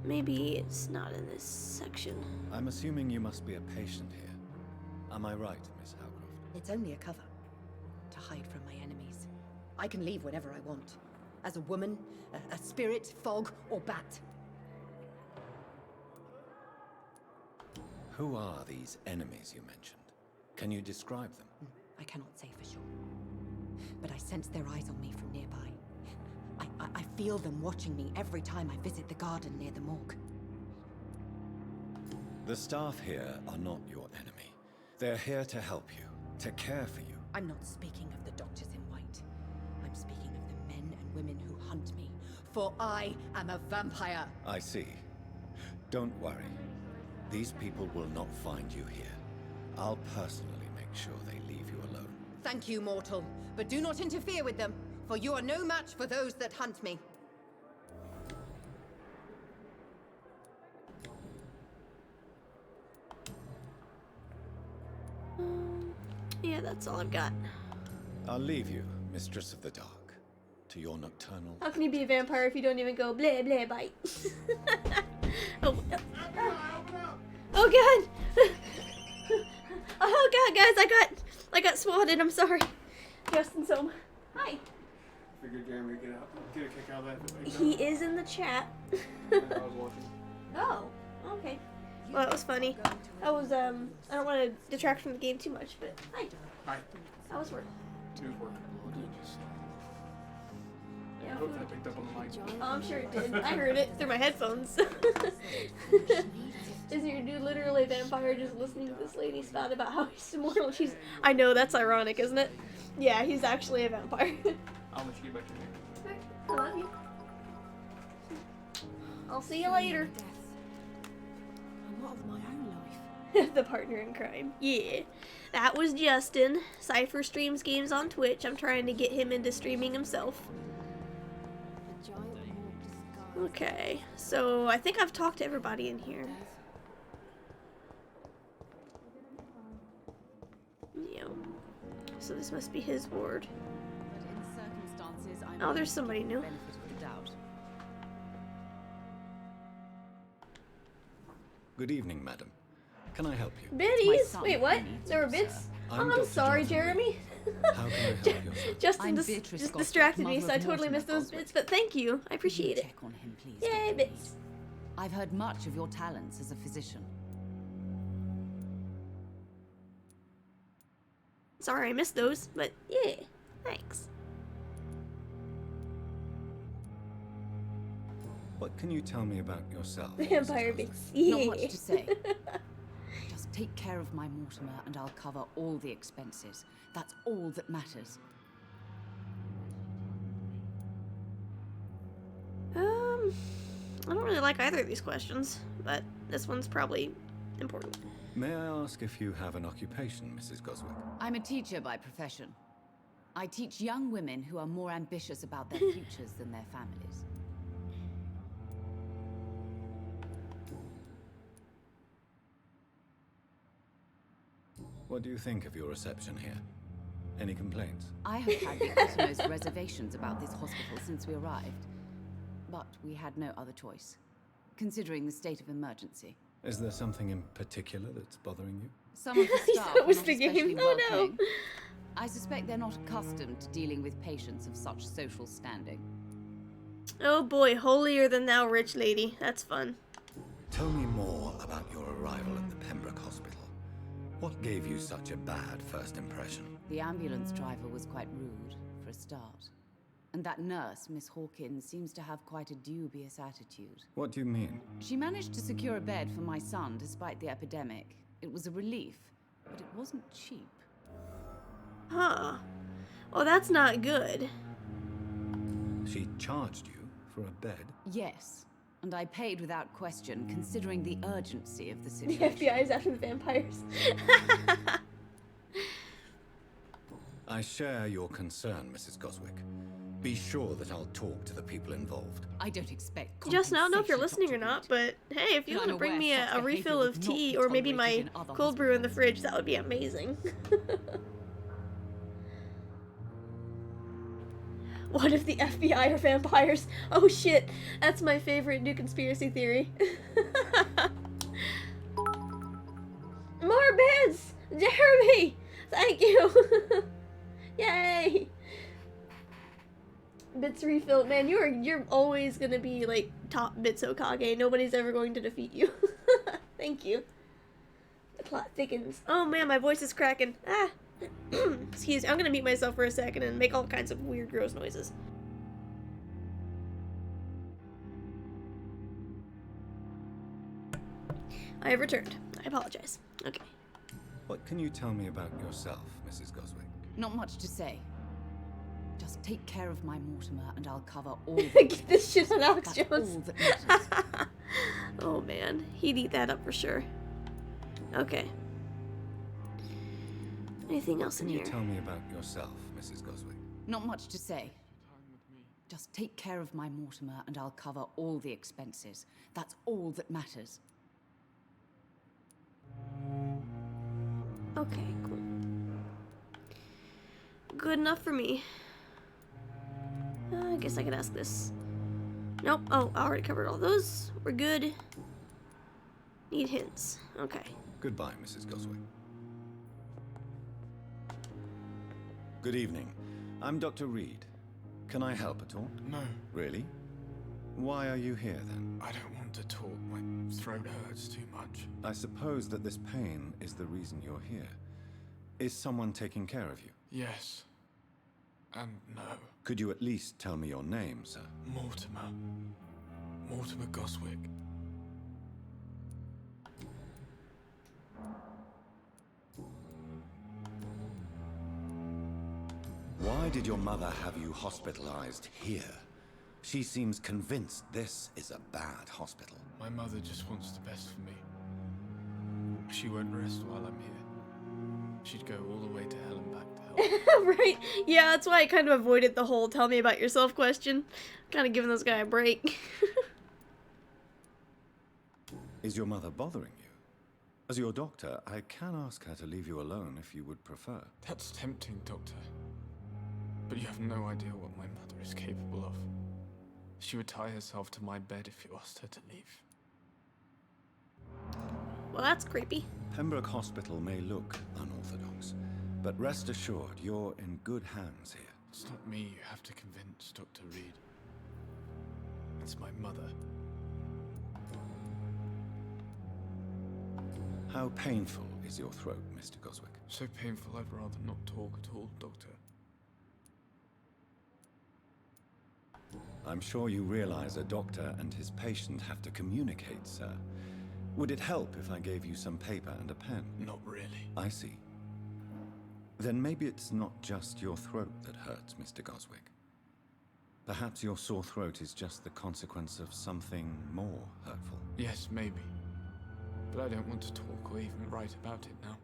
maybe it's not in this section. I'm assuming you must be a patient here. Am I right, Miss Howcroft? It's only a cover. To hide from my enemies. I can leave whenever I want. As a woman, a spirit, fog, or bat. Who are these enemies you mentioned? Can you describe them? I cannot say for sure. But I sense their eyes on me from nearby. I feel them watching me every time I visit the garden near the morgue. The staff here are not your enemy. They're here to help you, to care for you. I'm not speaking of the doctors in white. I'm speaking of the men and women who hunt me. For I am a vampire. I see. Don't worry. These people will not find you here. I'll personally make sure they leave you alone. Thank you, mortal. But do not interfere with them, for you are no match for those that hunt me. Yeah, that's all I've got. I'll leave you, Mistress of the Dark, to your nocturnal... How can you be a vampire if you don't even go blah blah bite? Oh, oh god! Oh god, guys, I got swatted. I'm sorry. Justin's home. Hi. Figured Jeremy would get a kick out of that. He is in the chat. I was watching. Oh, okay. Well, that was funny. I was I don't want to detract from the game too much, but hi. Hi. How was work? It was working. Yeah. I hope that picked up on the mic. Oh, I'm sure it did. I heard it through my headphones. Isn't your dude literally a vampire just listening to this lady spout about how he's immortal? I know, that's ironic, isn't it? Yeah, he's actually a vampire. I'll let you get back to me. I love you. I'll see you later. I'm not of my own life. The partner in crime. Yeah. That was Justin. Cypher streams games on Twitch. I'm trying to get him into streaming himself. Okay, so I think I've talked to everybody in here. Yeah. So this must be his ward. Oh, there's somebody new. Good evening, madam. Can I help you? Biddies? Wait, what? There were bits? I'm I'm Dr. sorry, Johnson. Jeremy. How can I help you, sir? Justin just distracted me, so I totally missed those bits, but thank you. I appreciate it. Check on him, please. Yay, Dr. bits. Reese. I've heard much of your talents as a physician. Sorry I missed those, but yeah, thanks. What can you tell me about yourself? Vampire bits. Not much to say. Just take care of my Mortimer and I'll cover all the expenses. That's all that matters. I don't really like either of these questions, but this one's probably important. May I ask if you have an occupation, Mrs. Goswick? I'm a teacher by profession. I teach young women who are more ambitious about their futures than their families. What do you think of your reception here? Any complaints? I have had the utmost reservations about this hospital since we arrived. But we had no other choice, considering the state of emergency. Is there something in particular that's bothering you? Some of the He staff thought it was are not the game. especially Oh, no. welcoming. I suspect they're not accustomed to dealing with patients of such social standing. Oh boy, holier than thou rich lady. That's fun. Tell me more about your arrival at the Pembroke Hospital. What gave you such a bad first impression? The ambulance driver was quite rude, for a start. And that nurse, Miss Hawkins, seems to have quite a dubious attitude. What do you mean? She managed to secure a bed for my son despite the epidemic. It was a relief, but it wasn't cheap. Huh. Well, that's not good. She charged you for a bed? Yes, and I paid without question, considering the urgency of the The situation. FBI is after the vampires. I share your concern, Mrs. Goswick. Be sure that I'll talk to the people involved. I don't expect Justin, I don't know if you're compensation, listening or not, but hey, if you want to I'm bring aware me such a refill behaviour of would not tea be or maybe my tolerated in other cold brew in the fridge, that would be amazing. What if the FBI are vampires? Oh shit, that's my favorite new conspiracy theory. More beds! Jeremy! Thank you! Yay! Bits refilled. Man, you're always gonna be like top Bits Hokage. Nobody's ever going to defeat you. Thank you. The plot thickens. Oh man, my voice is cracking. Ah! Excuse me, I'm gonna mute myself for a second and make all kinds of weird, gross noises. I have returned. I apologize. Okay. What can you tell me about yourself, Mrs. Goswick? Not much to say. Just take care of my Mortimer and I'll cover all Get this shit on Alex That's Jones. all that matters. Oh man, he'd eat that up for sure. Okay. Anything else in Can you here? tell me about yourself, Mrs. Goswick? Not much to say. Just take care of my Mortimer and I'll cover all the expenses. That's all that matters. Okay, cool. Good enough for me. I guess I could ask this. Nope. Oh, I already covered all those. We're good. Need hints. Okay. Goodbye, Mrs. Goswick. Good evening. I'm Dr. Reed. Can I help at all? No. Really? Why are you here, then? I don't want to talk. My throat hurts too much. I suppose that this pain is the reason you're here. Is someone taking care of you? Yes. And no. Could you at least tell me your name, sir? Mortimer. Mortimer Goswick. Why did your mother have you hospitalized here? She seems convinced this is a bad hospital. My mother just wants the best for me. She won't rest while I'm here. She'd go all the way to hell and back to help. Right? Yeah, that's why I kind of avoided the whole tell me about yourself question. Kind of giving this guy a break. Is your mother bothering you? As your doctor, I can ask her to leave you alone if you would prefer. That's tempting, Doctor. But you have no idea what my mother is capable of. She would tie herself to my bed if you asked her to leave. Well, that's creepy. Pembroke Hospital may look unorthodox, but rest assured you're in good hands here. It's not me you have to convince, Dr. Reed. It's my mother. How painful is your throat, Mr. Goswick? So painful I'd rather not talk at all, Doctor. I'm sure you realize a doctor and his patient have to communicate, sir. Would it help if I gave you some paper and a pen? Not really. I see. Then maybe it's not just your throat that hurts, Mr. Goswick. Perhaps your sore throat is just the consequence of something more hurtful. Yes, maybe. But I don't want to talk or even write about it now.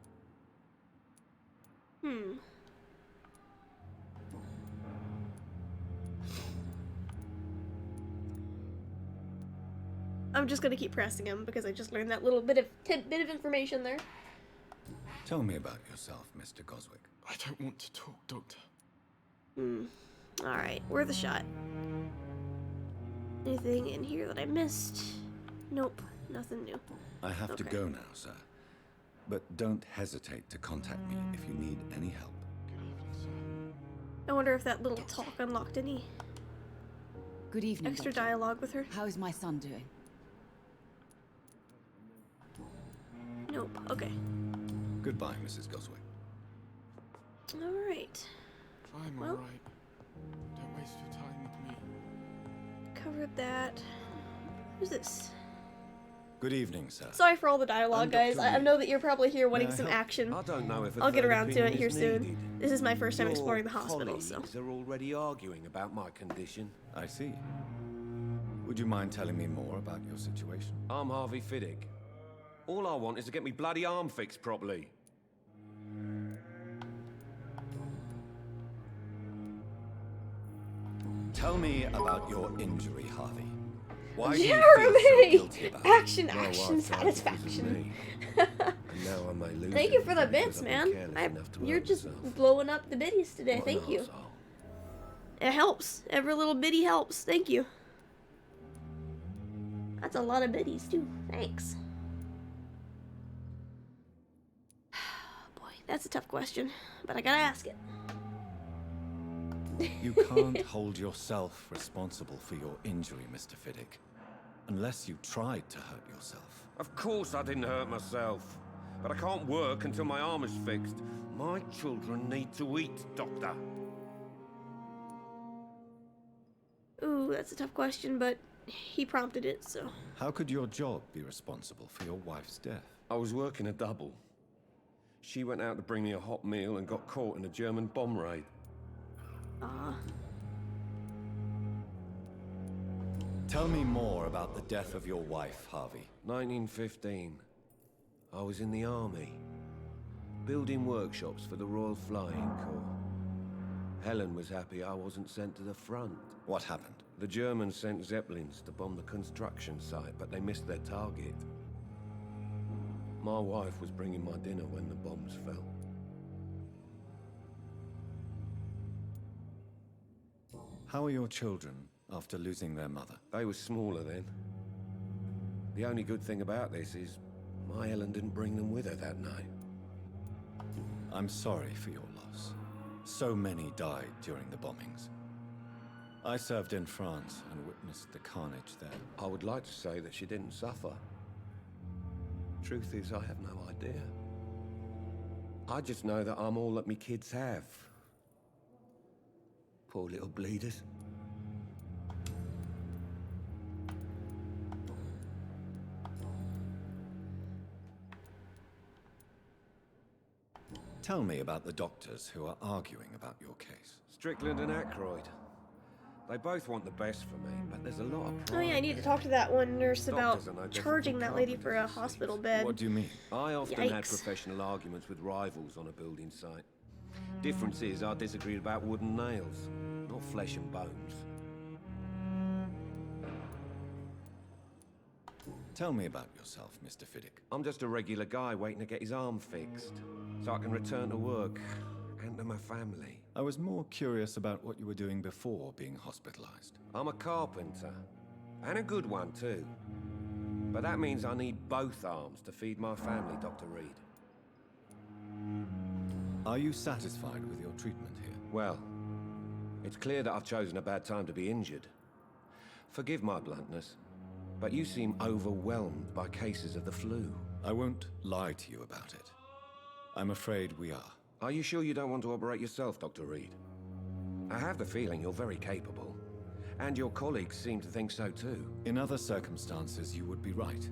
I'm just gonna keep pressing him because I just learned that little bit of tidbit of information there. Tell me about yourself, Mr. Goswick. I don't want to talk, Doctor. Alright, worth a shot. Anything in here that I missed? Nope, nothing new. I have to go now, sir. But don't hesitate to contact me if you need any help. Good evening, sir. I wonder if that little talk unlocked any Good evening, extra Doctor. dialogue with her. How is my son doing? Nope, okay. Goodbye, Mrs. Goswick. Alright. I'm Well. alright. Don't waste your time with me. Covered that. Who's this? Good evening, sir. Sorry for all the dialogue, I'm guys. Dr. I know that you're probably here wanting May I some help? action. I don't know if a I'll get third around to it opinion here is soon. needed. This is my first time Your exploring the hospital, so. colleagues are already arguing about my condition. I see. Would you mind telling me more about your situation? I'm Harvey Fiddick. All I want is to get me bloody arm fixed properly. Tell me about your injury, Harvey. Why do you Jeremy! feel so guilty about it? Action, My action, wife thought this was satisfaction. me. And now I may lose Thank you for the everything bits, because I've been man. careless enough to You're hurt just myself. blowing up the biddies today. What an Thank you. arsehole. It helps. Every little biddy helps. Thank you. That's a lot of biddies, too. Thanks. Boy, that's a tough question, but I gotta ask it. You can't hold yourself responsible for your injury, Mr. Fiddick. Unless you tried to hurt yourself. Of course I didn't hurt myself. But I can't work until my arm is fixed. My children need to eat, Doctor. Ooh, that's a tough question, but he prompted it, so... How could your job be responsible for your wife's death? I was working a double. She went out to bring me a hot meal and got caught in a German bomb raid. Tell me more about the death of your wife, Harvey. 1915. I was in the army, building workshops for the Royal Flying Corps. Helen was happy I wasn't sent to the front. What happened? The Germans sent Zeppelins to bomb the construction site, but they missed their target. My wife was bringing my dinner when the bombs fell. How are your children after losing their mother? They were smaller then. The only good thing about this is my Helen didn't bring them with her that night. I'm sorry for your loss. So many died during the bombings. I served in France and witnessed the carnage there. I would like to say that she didn't suffer. Truth is, I have no idea. I just know that I'm all that me kids have. Poor little bleeders. Tell me about the doctors who are arguing about your case. Strickland and Aykroyd. They both want the best for me, but there's a lot of pride. Oh yeah, I need to talk to that one nurse about Doctors are no different charging from that lady for a carpenters, you see. hospital bed. What do you mean? I often had Yikes. professional arguments with rivals on a building site. Difference is, I disagreed about wooden nails, not flesh and bones. Tell me about yourself, Mr. Fiddick. I'm just a regular guy waiting to get his arm fixed, so I can return to work and to my family. I was more curious about what you were doing before being hospitalized. I'm a carpenter, and a good one too. But that means I need both arms to feed my family, Dr. Reed. Are you satisfied with your treatment here? Well, it's clear that I've chosen a bad time to be injured. Forgive my bluntness, but you seem overwhelmed by cases of the flu. I won't lie to you about it. I'm afraid we are. Are you sure you don't want to operate yourself, Dr. Reed? I have the feeling you're very capable, and your colleagues seem to think so too. In other circumstances, you would be right.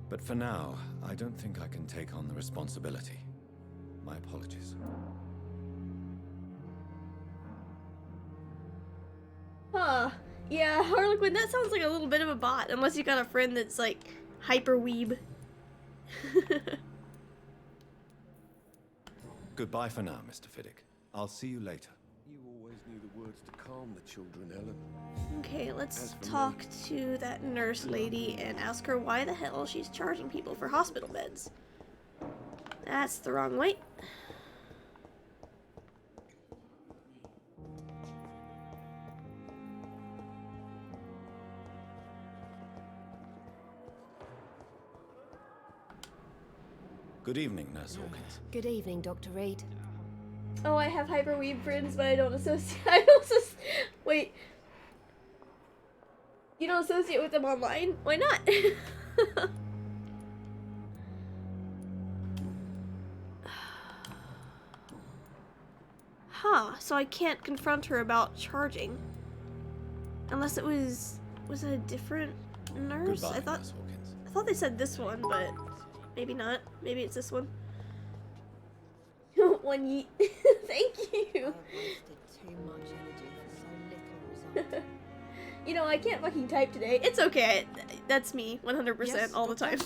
But for now, I don't think I can take on the responsibility. My apologies. Huh. Yeah, Harlequin, that sounds like a little bit of a bot, unless you got a friend that's like hyper weeb. Goodbye for now, Mr. Fiddick. I'll see you later. You always knew the words to calm the children, Ellen. Okay, let's talk to that nurse lady and ask her why the hell she's charging people for hospital beds. That's the wrong way. Good evening, Nurse Hawkins. Good evening, Dr. Reed. Oh, I have hyper weeb friends, but I don't associate. Wait. You don't associate with them online? Why not? Huh, so I can't confront her about charging. Unless it was it a different nurse? Goodbye, I thought they said this one, but maybe not. Maybe it's this one. One yeet. Thank you. Too much energy for so little result. You know, I can't fucking type today. It's okay. That's me, 100% Yes, all the time.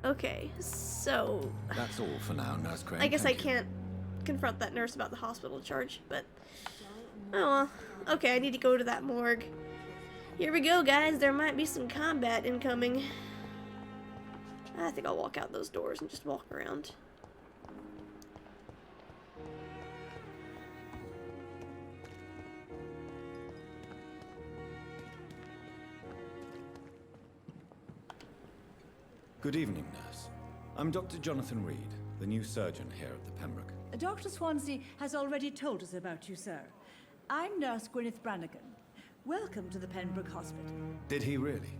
Okay, so That's all for now, Nurse Crane. I guess Thank I you. can't confront that nurse about the hospital charge, but oh well. Okay, I need to go to that morgue. Here we go, guys. There might be some combat incoming. I think I'll walk out those doors and just walk around. Good evening, nurse. I'm Dr. Jonathan Reed, the new surgeon here at the Pembroke. Dr. Swansea has already told us about you, sir. I'm Nurse Gwyneth Brannigan. Welcome to the Pembroke Hospital. Did he really?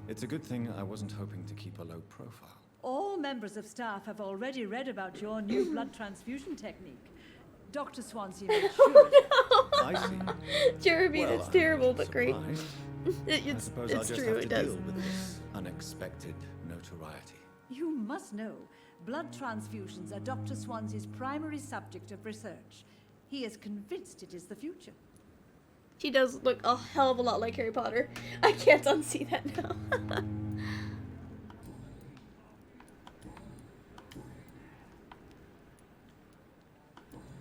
It's a good thing I wasn't hoping to keep a low profile. All members of staff have already read about your new blood transfusion technique. Dr. Swansea made sure. I see. Jeremy, Well, that's terrible, but great. I suppose I'll just true, have to it does. deal with this unexpected notoriety. You must know, blood transfusions are Dr. Swansea's primary subject of research. He is convinced it is the future. She does look a hell of a lot like Harry Potter. I can't unsee that now.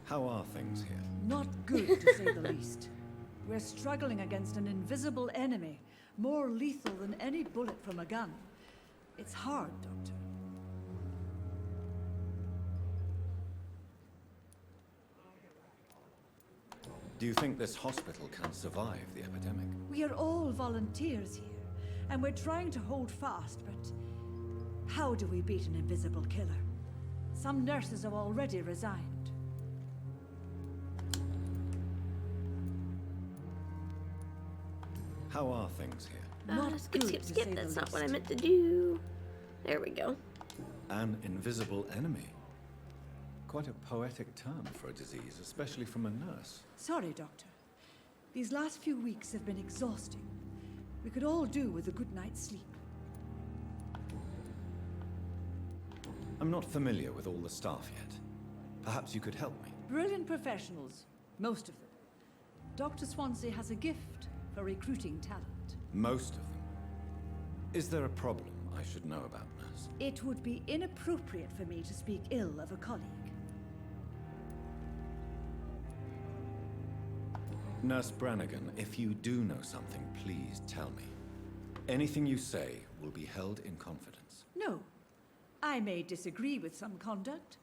How are things here? Not good, to say the least. We're struggling against an invisible enemy, more lethal than any bullet from a gun. It's hard, Doctor. Do you think this hospital can survive the epidemic? We are all volunteers here, and we're trying to hold fast, but how do we beat an invisible killer? Some nurses have already resigned. How are things here? Not skip, good, skip, to skip. say the That's not what I least. meant to do. There we go. An invisible enemy. Quite a poetic term for a disease, especially from a nurse. Sorry, Doctor. These last few weeks have been exhausting. We could all do with a good night's sleep. I'm not familiar with all the staff yet. Perhaps you could help me. Brilliant professionals, most of them. Dr. Swansea has a gift for recruiting talent. Most of them. Is there a problem I should know about, nurse? It would be inappropriate for me to speak ill of a colleague. Nurse Brannigan, if you do know something, please tell me. Anything you say will be held in confidence. No. I may disagree with some conduct,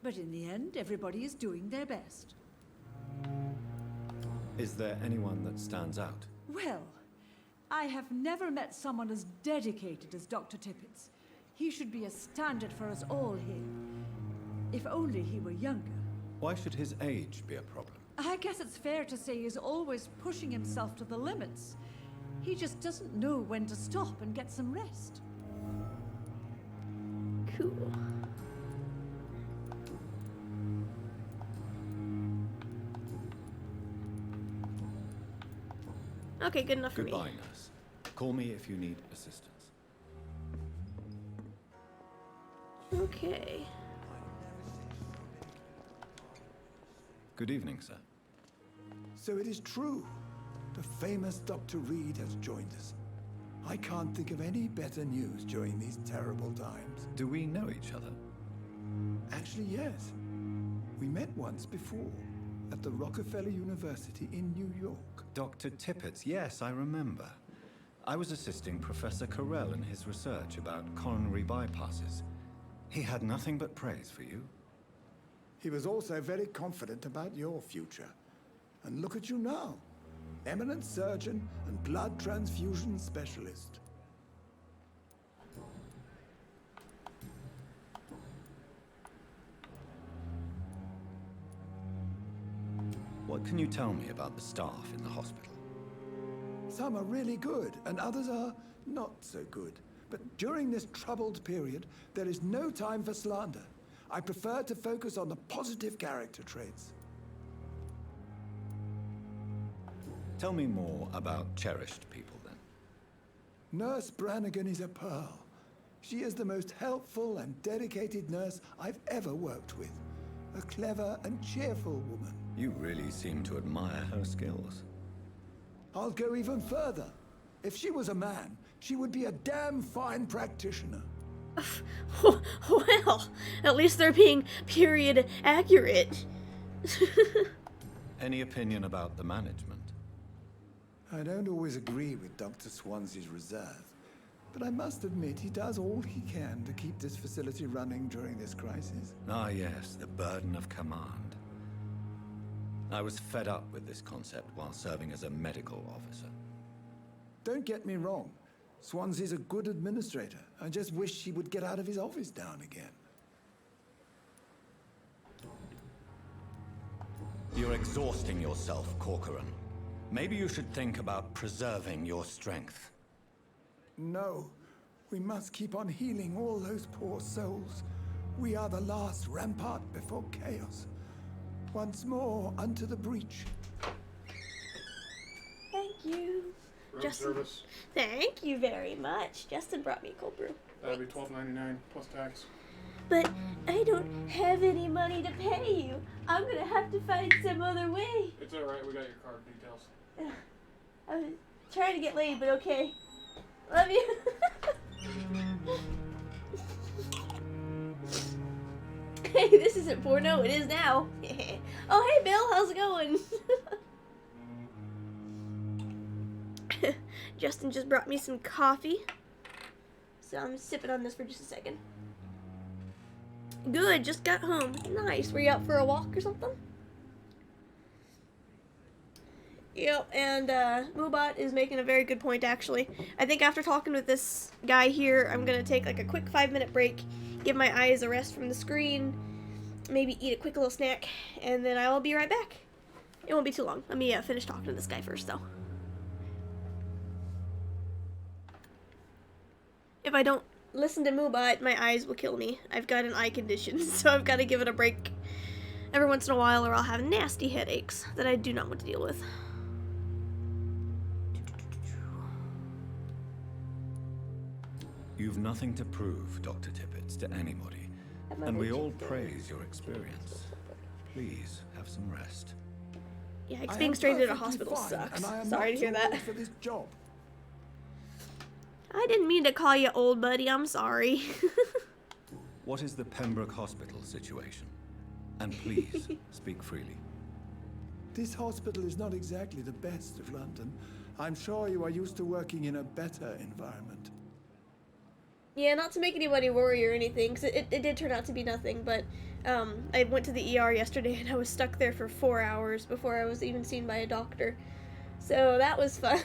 but in the end, everybody is doing their best. Is there anyone that stands out? Well, I have never met someone as dedicated as Dr. Tippett's. He should be a standard for us all here. If only he were younger. Why should his age be a problem? I guess it's fair to say he's always pushing himself to the limits. He just doesn't know when to stop and get some rest. Cool. Okay, good enough for me. Goodbye, nurse. Call me if you need assistance. Okay. Good evening, sir. So it is true. The famous Dr. Reed has joined us. I can't think of any better news during these terrible times. Do we know each other? Actually, yes. We met once before, at the Rockefeller University in New York. Dr. Tippett's, yes, I remember. I was assisting Professor Carell in his research about coronary bypasses. He had nothing but praise for you. He was also very confident about your future. And look at you now. Eminent surgeon and blood transfusion specialist. What can you tell me about the staff in the hospital? Some are really good, and others are not so good. But during this troubled period, there is no time for slander. I prefer to focus on the positive character traits. Tell me more about cherished people, then. Nurse Brannigan is a pearl. She is the most helpful and dedicated nurse I've ever worked with. A clever and cheerful woman. You really seem to admire her skills. I'll go even further. If she was a man, she would be a damn fine practitioner. Well, at least they're being period accurate. Any opinion about the management? I don't always agree with Dr. Swansea's reserve, but I must admit he does all he can to keep this facility running during this crisis. Ah, yes, the burden of command. I was fed up with this concept while serving as a medical officer. Don't get me wrong. Swansea's a good administrator. I just wish he would get out of his office now and again. You're exhausting yourself, Corcoran. Maybe you should think about preserving your strength. No, we must keep on healing all those poor souls. We are the last rampart before chaos. Once more, unto the breach. Thank you. Room Justin. service. Thank you very much. Justin brought me a cold brew. That'll be $12.99 plus tax. But I don't have any money to pay you. I'm gonna have to find some other way. It's alright, we got your card details. I was trying to get laid, but okay. Love you. Hey, this isn't porno, it is now. Oh, hey Bill, how's it going? Justin just brought me some coffee. So I'm sipping on this for just a second. Good, just got home. Nice. Were you out for a walk or something? Yep, and Moobot is making a very good point, actually. I think after talking with this guy here, I'm going to take like a quick 5-minute break, give my eyes a rest from the screen, maybe eat a quick little snack, and then I will be right back. It won't be too long. Let me finish talking to this guy first, though. If I don't listen to Moobot, my eyes will kill me. I've got an eye condition, so I've got to give it a break every once in a while, or I'll have nasty headaches that I do not want to deal with. You've nothing to prove, Dr. Tippett, to anybody, and we all praise your experience. Please, have some rest. Yeah, being straight into a hospital sucks. Sorry to hear that. For this job. I didn't mean to call you old, buddy. I'm sorry. What is the Pembroke Hospital situation? And please, speak freely. This hospital is not exactly the best of London. I'm sure you are used to working in a better environment. Yeah, not to make anybody worry or anything, because it did turn out to be nothing, but I went to the ER yesterday and I was stuck there for 4 hours before I was even seen by a doctor. So that was fun.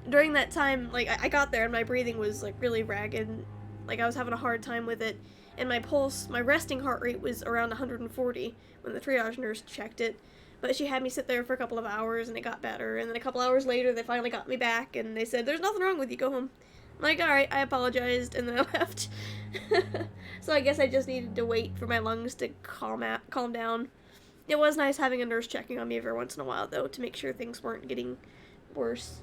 During that time, like, I got there and my breathing was, like, really ragged. Like, I was having a hard time with it. And my pulse, my resting heart rate was around 140 when the triage nurse checked it. But she had me sit there for a couple of hours and it got better. And then a couple hours later, they finally got me back and they said, "There's nothing wrong with you, go home." I'm like, alright, I apologized, and then I left. So I guess I just needed to wait for my lungs to calm down. It was nice having a nurse checking on me every once in a while, though, to make sure things weren't getting worse.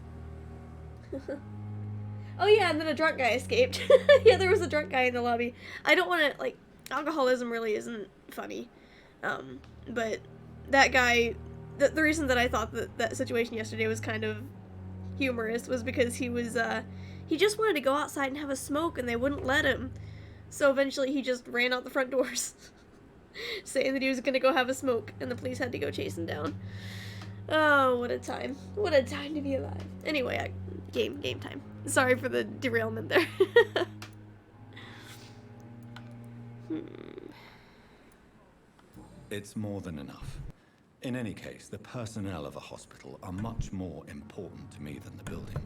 Oh yeah, and then a drunk guy escaped. Yeah, there was a drunk guy in the lobby. I don't want to, like, alcoholism really isn't funny. But that guy, the reason that I thought that situation yesterday was kind of humorous was because he was, he just wanted to go outside and have a smoke and they wouldn't let him. So eventually he just ran out the front doors saying that he was going to go have a smoke and the police had to go chase him down. Oh, what a time. What a time to be alive. Anyway, game time. Sorry for the derailment there. It's more than enough. In any case, the personnel of a hospital are much more important to me than the building.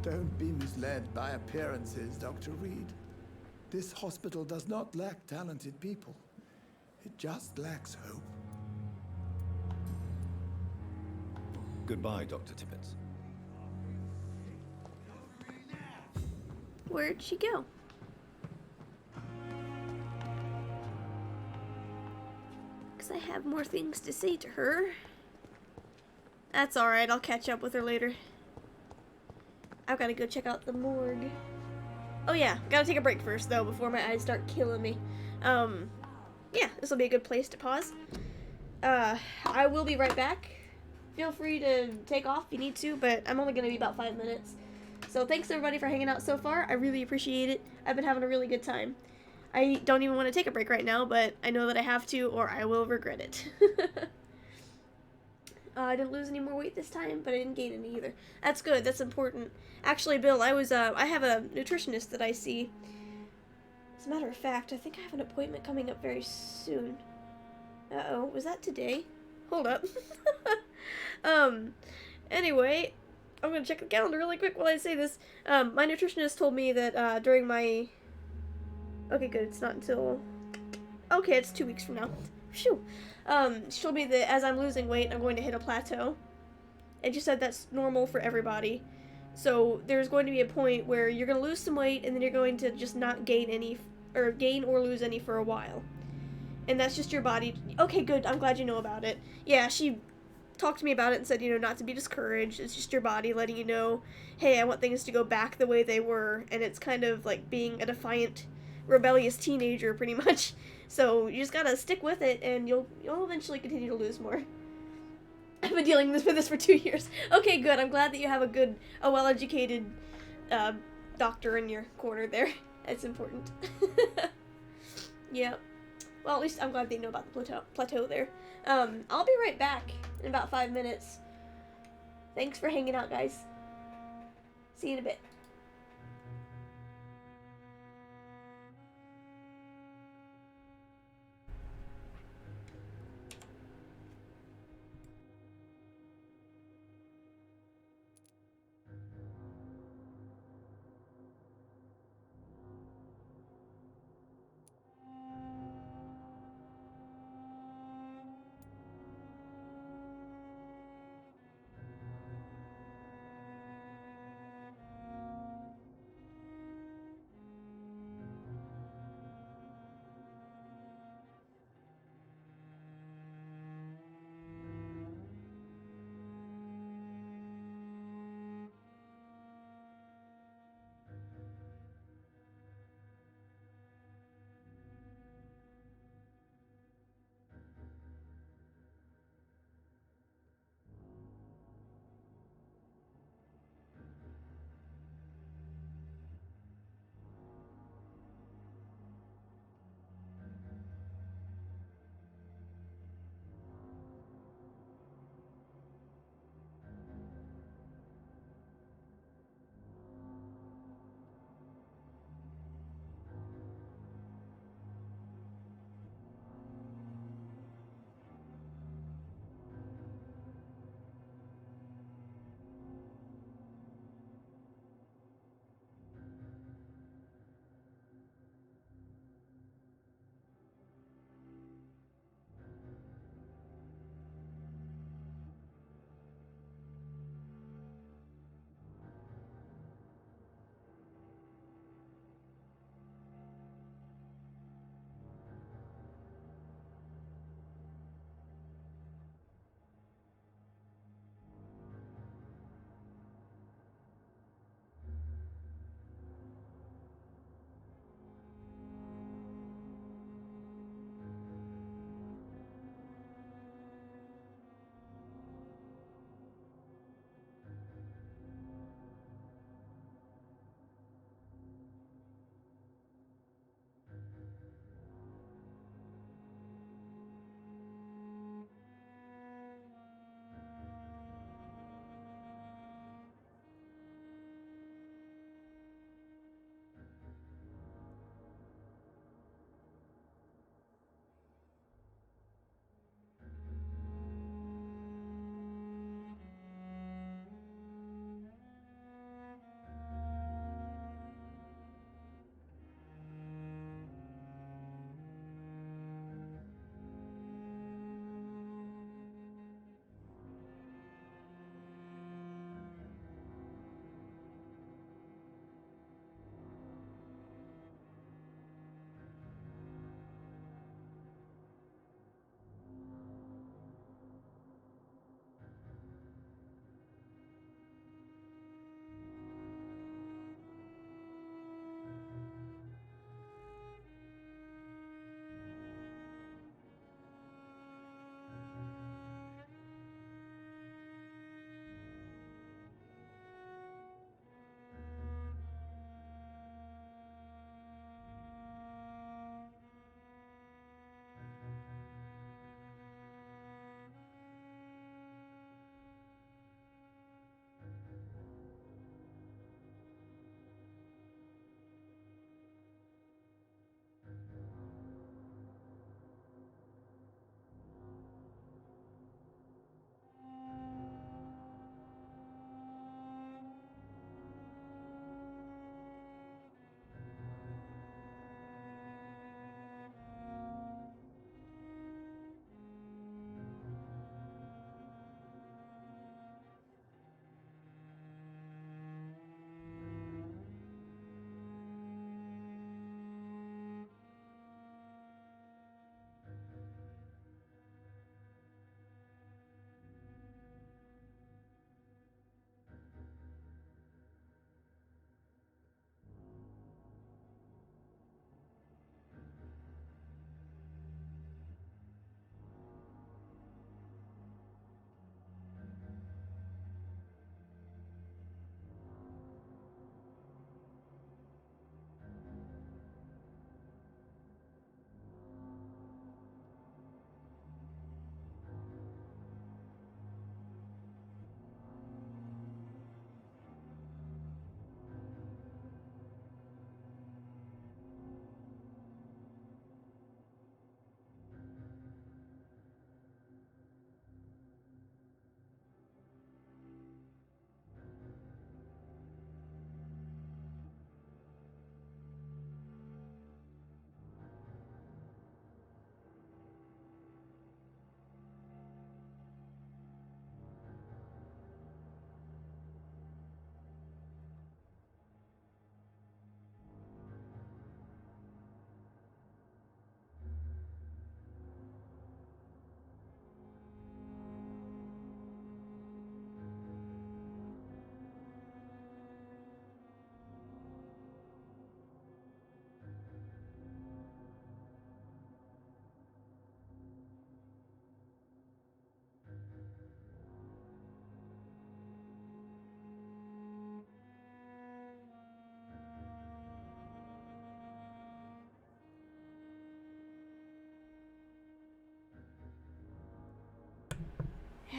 Don't be misled by appearances, Dr. Reed. This hospital does not lack talented people. It just lacks hope. Goodbye, Dr. Tippett. Where'd she go? Because I have more things to say to her. That's alright, I'll catch up with her later. I've got to go check out the morgue. Oh yeah, gotta take a break first though before my eyes start killing me. Yeah, this will be a good place to pause. I will be right back. Feel free to take off if you need to, but I'm only gonna be about 5 minutes. So thanks everybody for hanging out so far. I really appreciate it. I've been having a really good time. I don't even want to take a break right now, but I know that I have to or I will regret it. I didn't lose any more weight this time, but I didn't gain any either. That's good. That's important. Actually, Bill, I have a nutritionist that I see. As a matter of fact, I think I have an appointment coming up very soon. Uh-oh, was that today? Hold up. Anyway, I'm gonna check the calendar really quick while I say this. My nutritionist told me that, during my... Okay, good, it's not until... Okay, it's 2 weeks from now. Phew. She told me that as I'm losing weight, I'm going to hit a plateau. And she said that's normal for everybody. So there's going to be a point where you're going to lose some weight, and then you're going to just not gain any, or gain or lose any for a while. And that's just your body. Okay, good, I'm glad you know about it. Yeah, she talked to me about it and said, you know, not to be discouraged. It's just your body letting you know, hey, I want things to go back the way they were. And it's kind of like being a defiant, rebellious teenager, pretty much. So you just gotta stick with it, and you'll eventually continue to lose more. I've been dealing with this for 2 years. Okay, good. I'm glad that you have a well-educated doctor in your corner there. That's important. Yeah. Well, at least I'm glad they know about the plateau there. I'll be right back in about 5 minutes. Thanks for hanging out, guys. See you in a bit.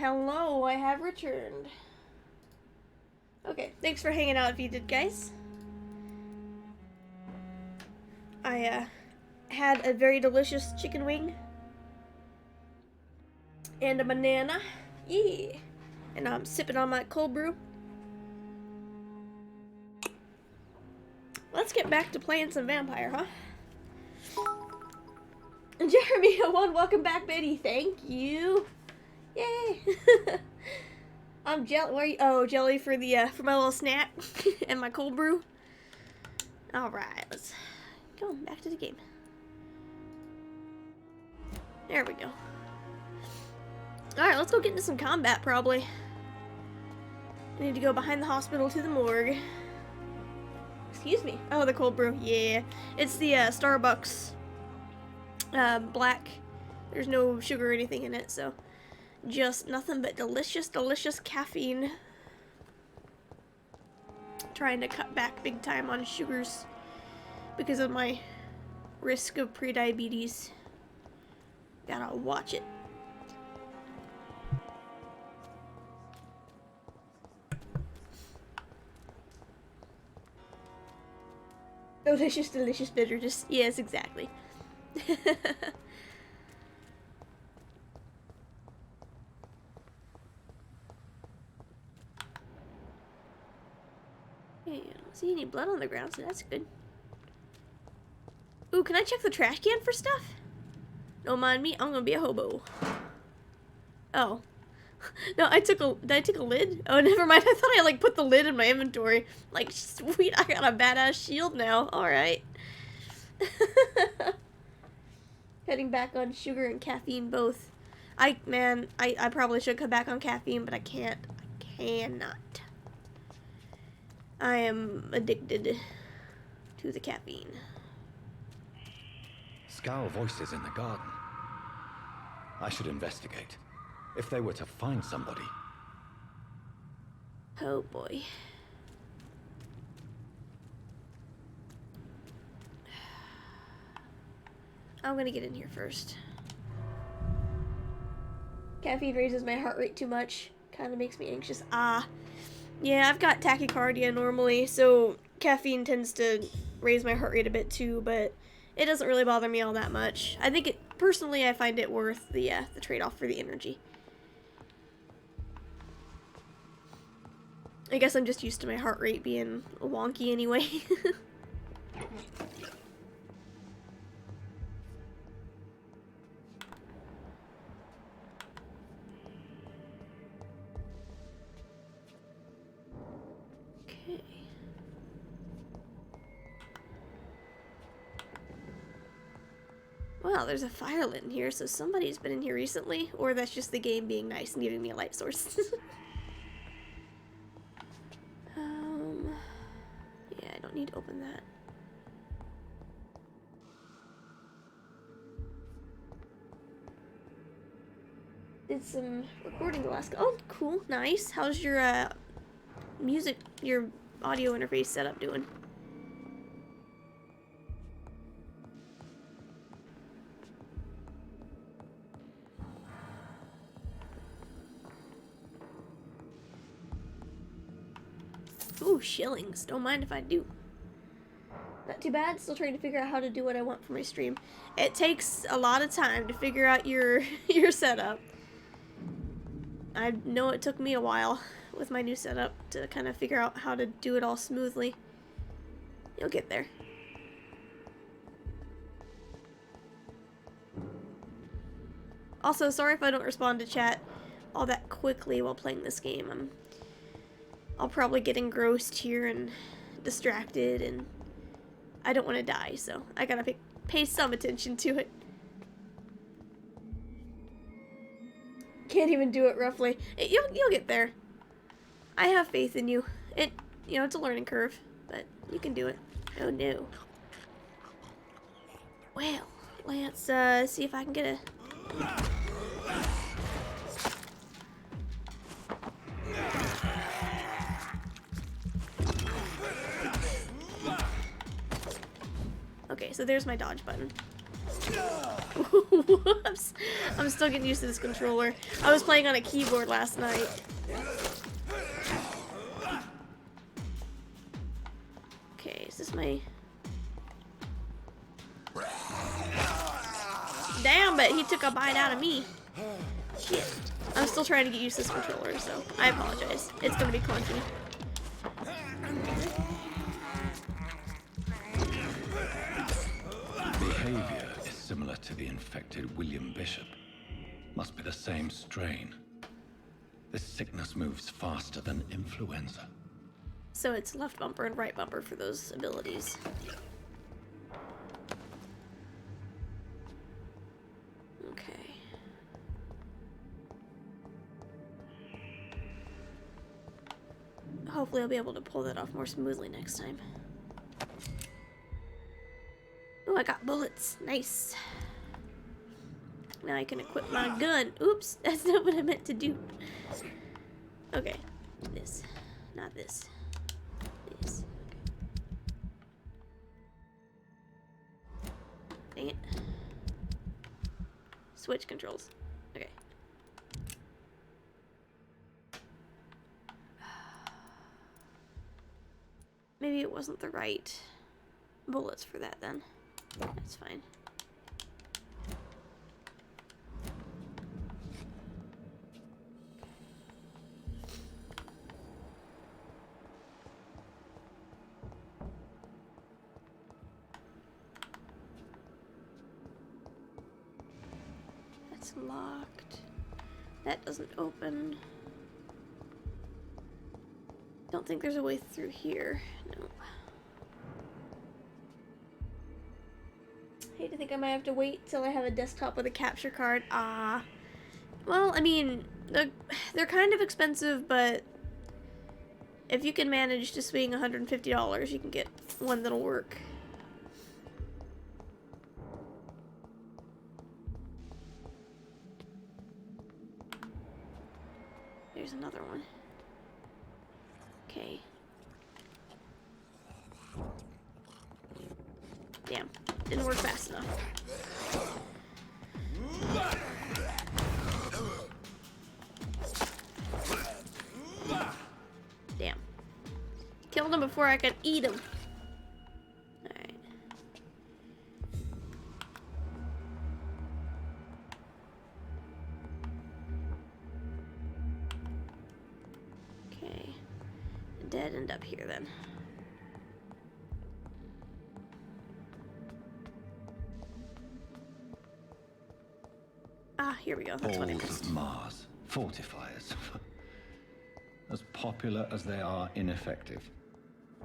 Hello, I have returned. Okay, thanks for hanging out if you did, guys. I had a very delicious chicken wing and a banana. Yeah. And I'm sipping on my cold brew. Let's get back to playing some Vampyr, huh? Jeremy, welcome back, Betty. Thank you. Yay. I'm jelly. Where are you? Oh, jelly for the for my little snack and my cold brew. All right, let's go back to the game. There we go. All right, let's go get into some combat. Probably. I need to go behind the hospital to the morgue. Excuse me. Oh, the cold brew. Yeah, it's the Starbucks black. There's no sugar or anything in it, so just nothing but delicious, delicious caffeine. Trying to cut back big time on sugars because of my risk of prediabetes. Gotta watch it. Delicious, delicious bitter. Just yes, exactly. Hey, I don't see any blood on the ground, so that's good. Ooh, can I check the trash can for stuff? Don't mind me, I'm gonna be a hobo. Oh. No, did I take a lid? Oh, never mind. I thought I like put the lid in my inventory. Like, sweet, I got a badass shield now. Alright. Cutting back on sugar and caffeine both. I probably should cut back on caffeine, but I can't. I cannot. I am addicted to the caffeine. Scowl voices in the garden. I should investigate. If they were to find somebody. Oh boy. I'm gonna get in here first. Caffeine raises my heart rate too much. Kind of makes me anxious. Yeah, I've got tachycardia normally, so caffeine tends to raise my heart rate a bit too, but it doesn't really bother me all that much. I think personally, I find it worth the trade-off for the energy. I guess I'm just used to my heart rate being wonky anyway. Okay. Wow, there's a fire lit in here, so somebody's been in here recently, or that's just the game being nice and giving me a light source. Yeah, I don't need to open that. Did some recording the last. Oh, cool, nice. How's your music, your audio interface setup doing? Ooh, shillings. Don't mind if I do. Not too bad. Still trying to figure out how to do what I want for my stream. It takes a lot of time to figure out your setup. I know it took me a while with my new setup to kind of figure out how to do it all smoothly. You'll get there. Also, sorry if I don't respond to chat all that quickly while playing this game. I'll probably get engrossed here and distracted, and I don't want to die, so I gotta pay some attention to it. Can't even do it roughly. You'll get there. I have faith in you. It's a learning curve, but you can do it. Oh no. Well, let's see if I can get a. Okay, so there's my dodge button. Whoops. I'm still getting used to this controller. I was playing on a keyboard last night. Okay, is this my... Damn, but he took a bite out of me. Shit. I'm still trying to get used to this controller, so I apologize. It's gonna be clunky. Behavior is similar to the infected William Bishop. Must be the same strain. This sickness moves faster than influenza. So it's left bumper and right bumper for those abilities. Okay. Hopefully I'll be able to pull that off more smoothly next time. Oh, I got bullets. Nice. Now I can equip my gun. Oops, that's not what I meant to do. Okay. This. Not this. This. Okay. Dang it. Switch controls. Okay. Maybe it wasn't the right bullets for that then. That's fine. That's locked. That doesn't open. Don't think there's a way through here. No. Hate to think I might have to wait till I have a desktop with a capture card. Ah. Well, I mean, they're kind of expensive, but if you can manage to swing $150, you can get one that'll work. There's another one. Okay. Damn, didn't work fast enough. Damn. Killed him before I could eat him. Alright. Okay. Dead end up here then. Ah, here we go. That's what I Balls missed. of Mars. Fortifiers. As popular as they are ineffective.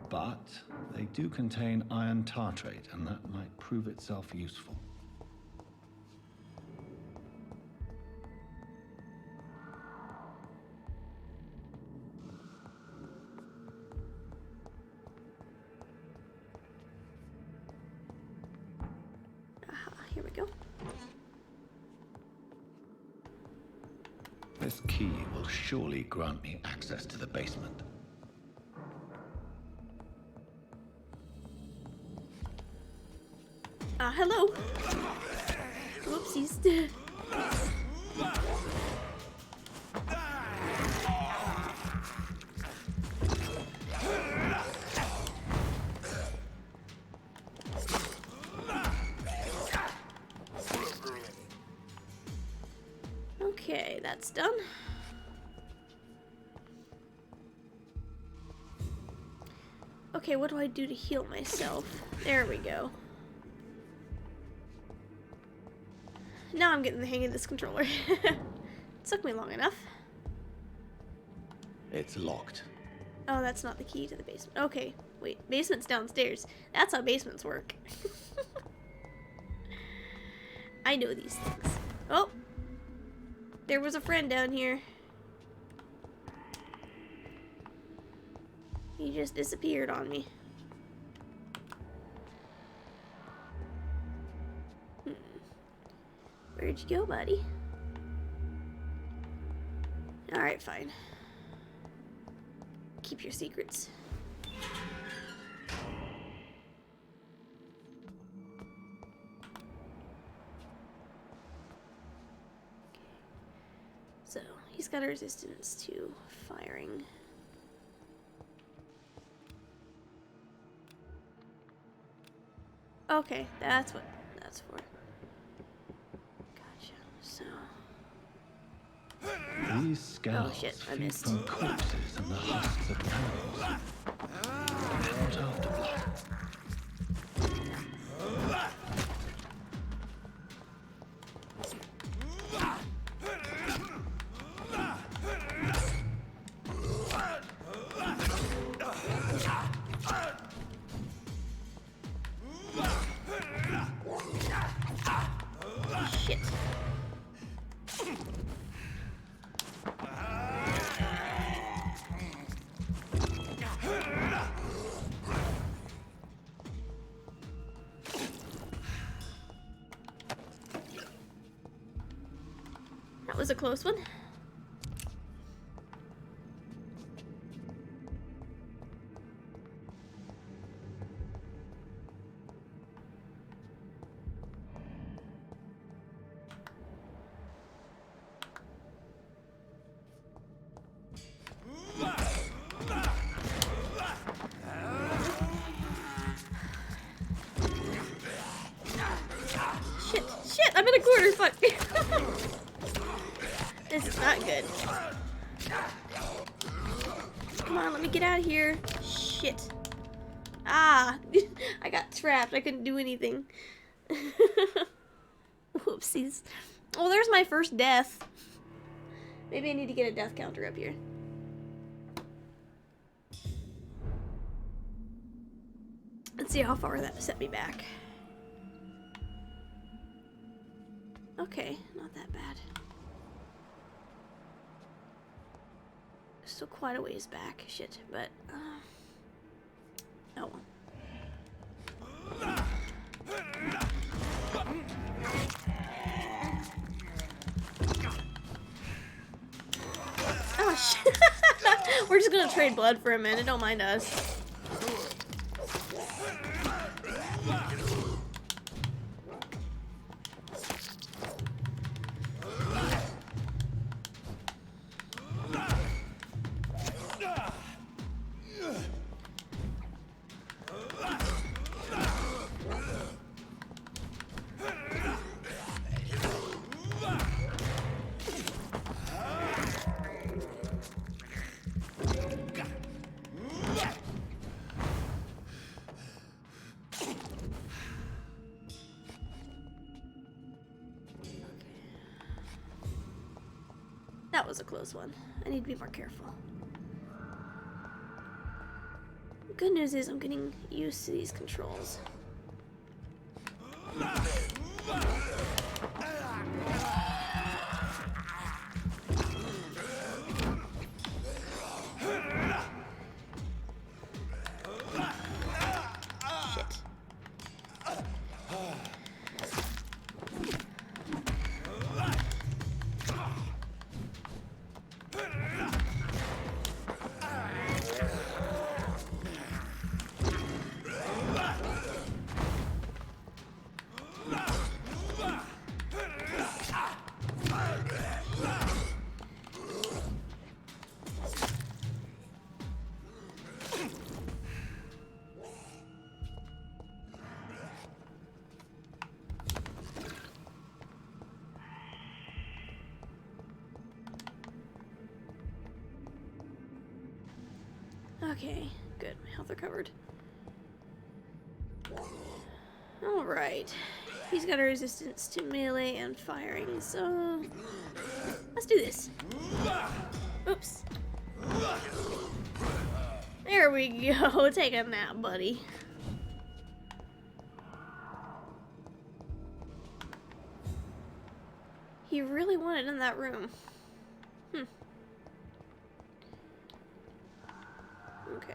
But they do contain iron tartrate, and that might prove itself useful. Aha, here we go. This key will surely grant me access to the basement. Hello. Whoopsies. Okay, that's done. Okay, what do I do to heal myself? There we go. Now I'm getting the hang of this controller. Took me long enough. It's locked. Oh, that's not the key to the basement. Okay, wait. Basement's downstairs. That's how basements work. I know these things. Oh! There was a friend down here. He just disappeared on me. Where'd you go, buddy? Alright, fine. Keep your secrets. got a resistance to firing. Okay, that's what that's for. Gotcha. So. These scales feed missed. from corpses and the husks of animals. Not after blood. Shit. That was a close one. Shit, I'm in a corner, fuck. This is not good. Come on, let me get out of here. Shit. Ah, I got trapped. I couldn't do anything. Whoopsies. Oh, there's my first death. Maybe I need to get a death counter up here. Let's see how far that set me back. Okay, not that bad. Still quite a ways back. Shit, but, oh well. Oh, shit. We're just gonna trade blood for a minute. Don't mind us. That was a close one. I need to be more careful. The good news is I'm getting used to these controls. Shit. Okay, good. My health recovered. Alright. He's got a resistance to melee and firing, so let's do this. Oops. There we go. Take a nap, buddy. He really wanted in that room. Okay.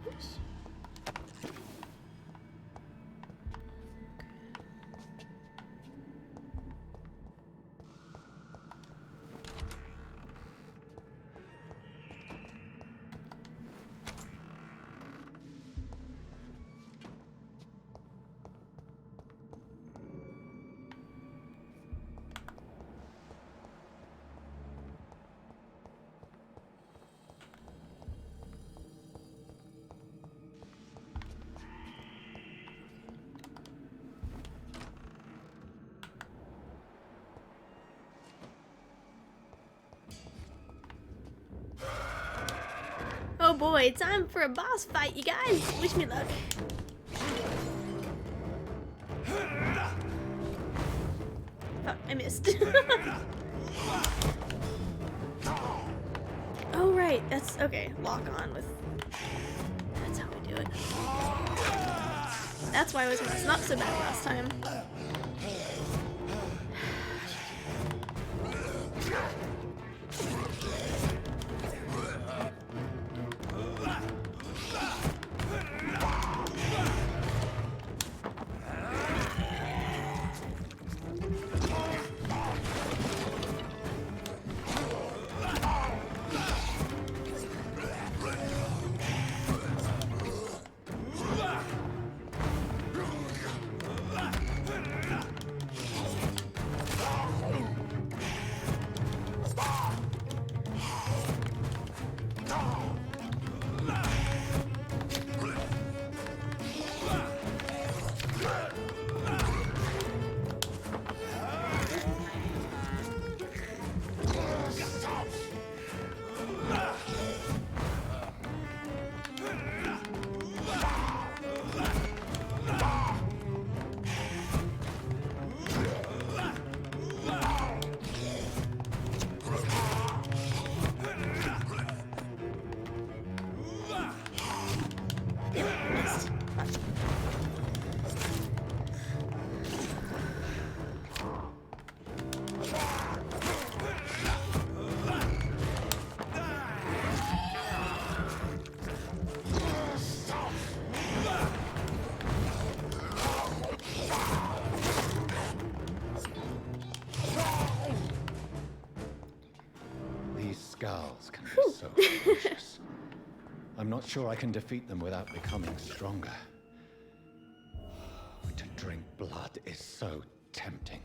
Oops. boy, time for a boss fight, you guys. Wish me luck. Fuck, I missed. Oh, right. That's okay. Lock on with. That's how we do it. That's why it was not so bad last time. Skulls can be so ferocious. I'm not sure I can defeat them without becoming stronger. To drink blood is so tempting.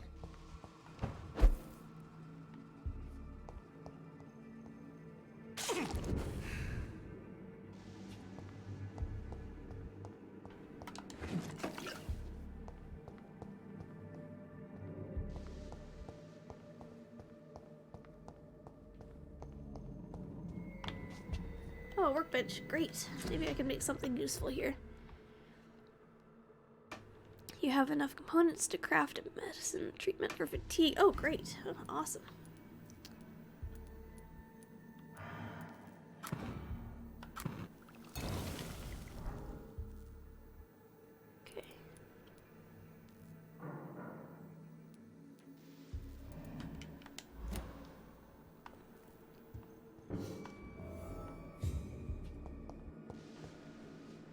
Oh, workbench. Great. Maybe I can make something useful here. You have enough components to craft a medicine treatment for fatigue. Oh, great. Oh, awesome. Okay.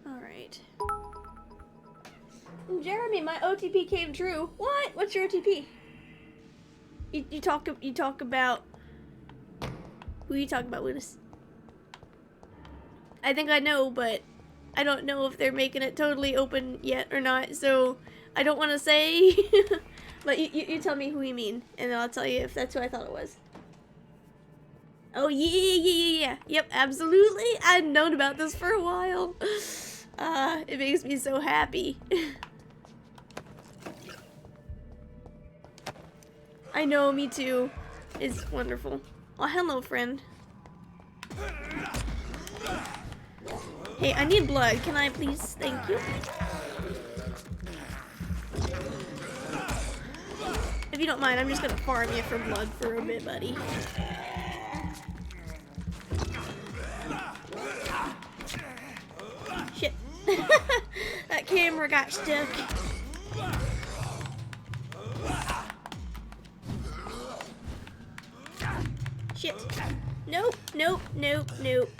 Alright. Jeremy, my OTP came true. What? What's your OTP? You talk about who you talk about, Willis? I think I know, but I don't know if they're making it totally open yet or not, so I don't want to say. But you tell me who you mean, and I'll tell you if that's who I thought it was. Oh yeah. Yep, absolutely. I've known about this for a while. It makes me so happy. I know, me too. It's wonderful. Oh, hello, friend. Hey, I need blood. Can I please? Thank you. If you don't mind, I'm just gonna farm you for blood for a bit, buddy. Shit. That camera got stuck. Shit. Nope.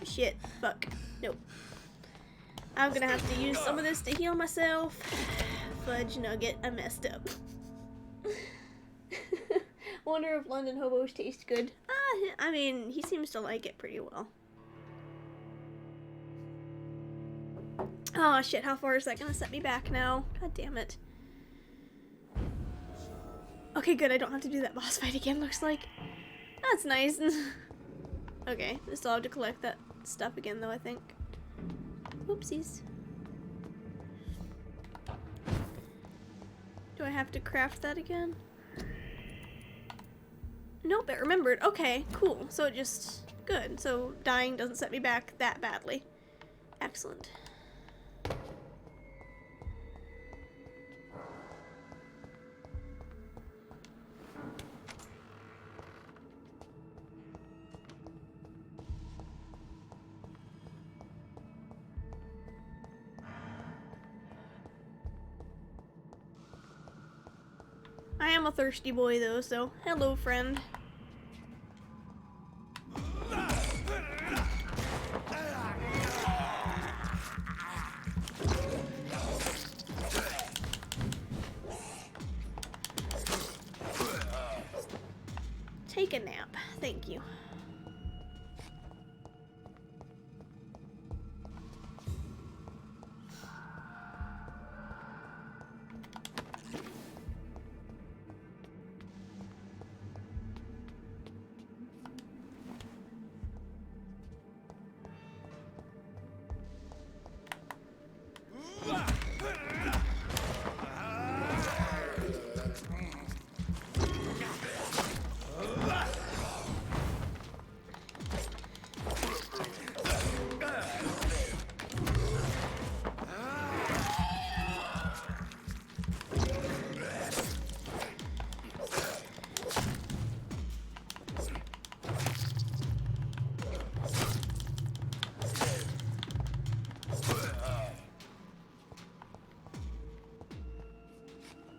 Shit. Fuck. Nope. I'm gonna have to use some of this to heal myself. Fudge nugget. I messed up. Wonder if London hobos taste good. I mean, he seems to like it pretty well. Oh shit, how far is that gonna set me back now? God damn it. Okay, good, I don't have to do that boss fight again, looks like. That's nice. Okay, I still have to collect that stuff again though, I think. Oopsies. Do I have to craft that again? Nope, it remembered. Okay, cool. So it just... good. So dying doesn't set me back that badly. Excellent. I am a thirsty boy though, so hello, friend. Take a nap, thank you.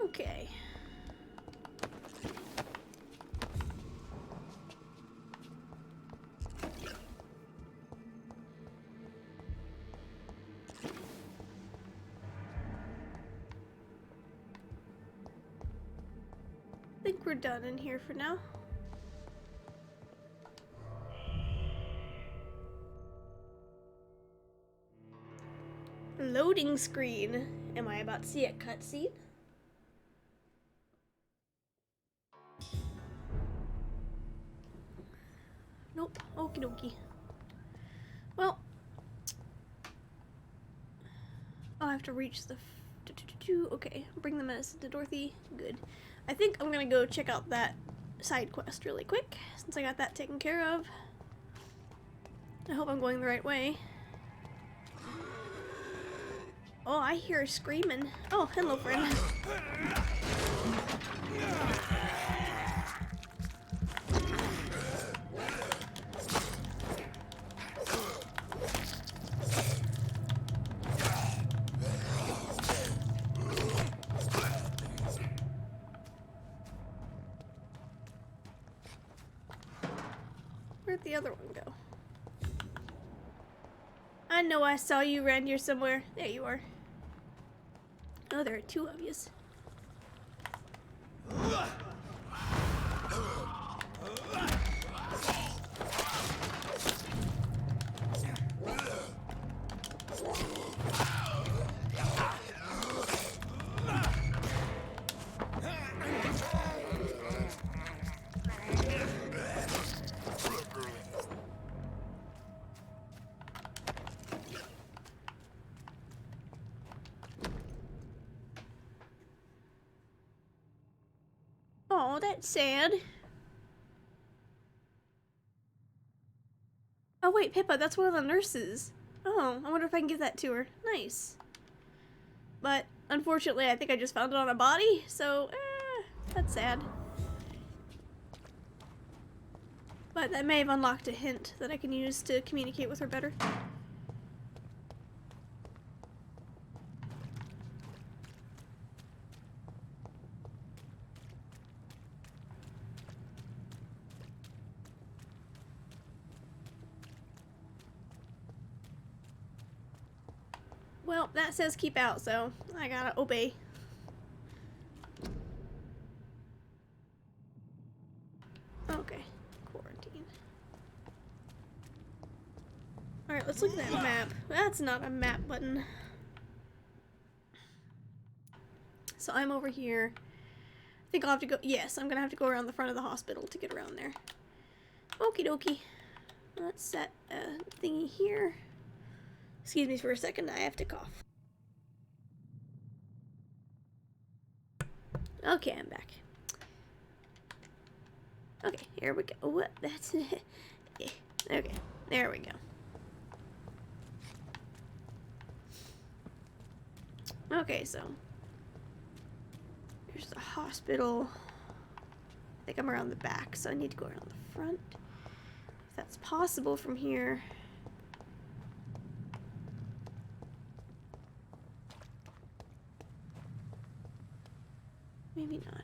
Okay. I think we're done in here for now. Loading screen. Am I about to see a cutscene? Nope. Okie dokie. Well, I'll have to reach the. Okay, bring the medicine to Dorothy. Good. I think I'm gonna go check out that side quest really quick since I got that taken care of. I hope I'm going the right way. Oh, I hear her screaming. Oh, hello, friend. Where'd the other one go? I know I saw you around here somewhere. There you are. Oh, there are two of yous. Oh, that's sad. Oh wait, Pippa, that's one of the nurses. Oh, I wonder if I can give that to her. Nice. But, unfortunately, I think I just found it on a body, so, that's sad. But that may have unlocked a hint that I can use to communicate with her better. Well, that says keep out, so I gotta obey. Okay, quarantine. Alright, let's look at that map. That's not a map button. So I'm over here. I think I'll have to go, yes, I'm gonna have to go around the front of the hospital to get around there. Okie dokie. Let's set a thingy here. Excuse me for a second, I have to cough. Okay, I'm back. Okay, here we go. What? That's it. Okay, there we go. Okay, so here's the hospital. I think I'm around the back, so I need to go around the front. If that's possible from here. Maybe not.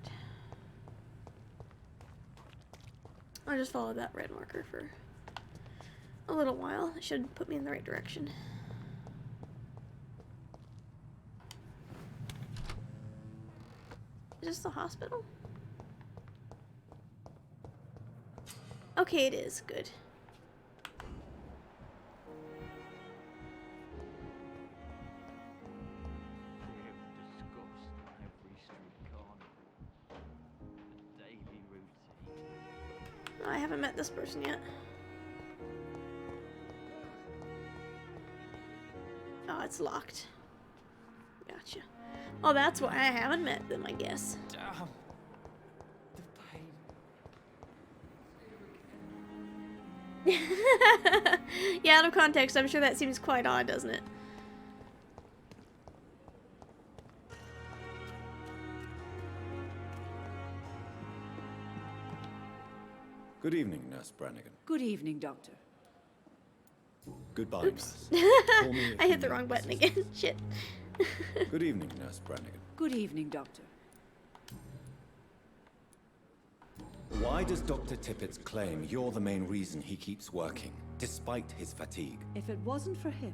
I'll just follow that red marker for a little while. It should put me in the right direction. Is this the hospital? Okay, it is. Good. I haven't met this person yet. Oh, it's locked. Gotcha. Oh, that's why I haven't met them, I guess. Damn. The pain. Yeah, out of context, I'm sure that seems quite odd, doesn't it? Good evening, Nurse Brannigan. Good evening, Doctor. Goodbye, Oops. Nurse. Call me if I you hit the need wrong button again. Shit. Good evening, Nurse Brannigan. Good evening, Doctor. Why does Dr. Tippett claim you're the main reason he keeps working, despite his fatigue? If it wasn't for him,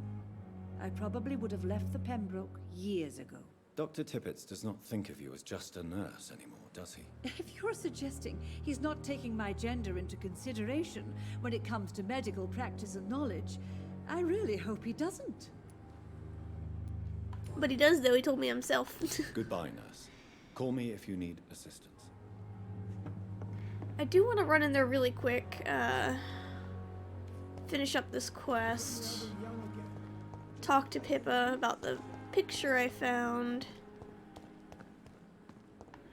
I probably would have left the Pembroke years ago. Dr. Tippett does not think of you as just a nurse anymore, does he? If you're suggesting he's not taking my gender into consideration when it comes to medical practice and knowledge, I really hope he doesn't. But he does, though. He told me himself. Goodbye, nurse. Call me if you need assistance. I do want to run in there really quick. Finish up this quest. Talk to Pippa about the picture I found.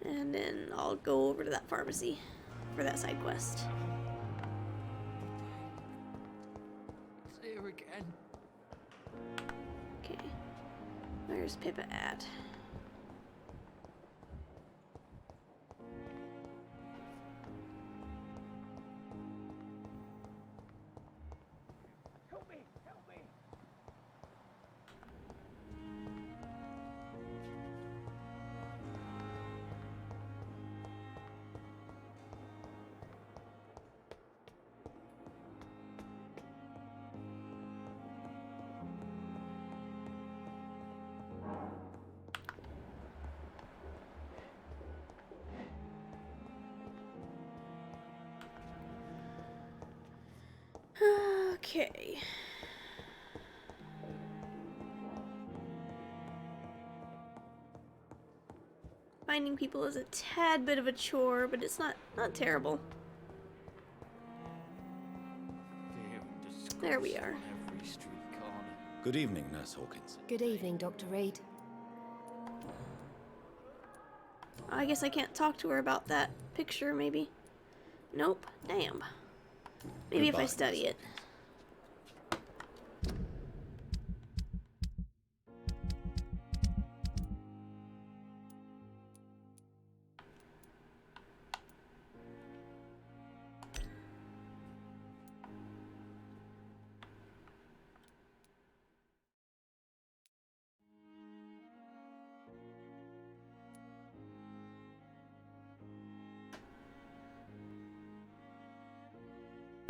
And then I'll go over to that pharmacy for that side quest. It's here again. Okay. Where's Pippa at? Help me! Help me! Okay. Finding people is a tad bit of a chore, but it's not terrible. There we are. Good evening, Nurse Hawkins. Good evening, Dr. Reed. I guess I can't talk to her about that picture, maybe. Nope. Damn. Maybe if I study it.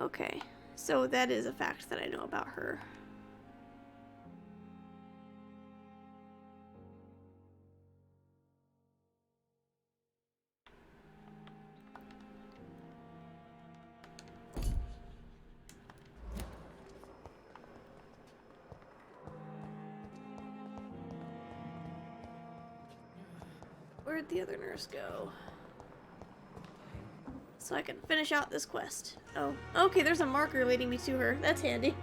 Okay, so that is a fact that I know about her. Where'd the other nurse go? So I can finish out this quest. Oh, okay, there's a marker leading me to her. That's handy.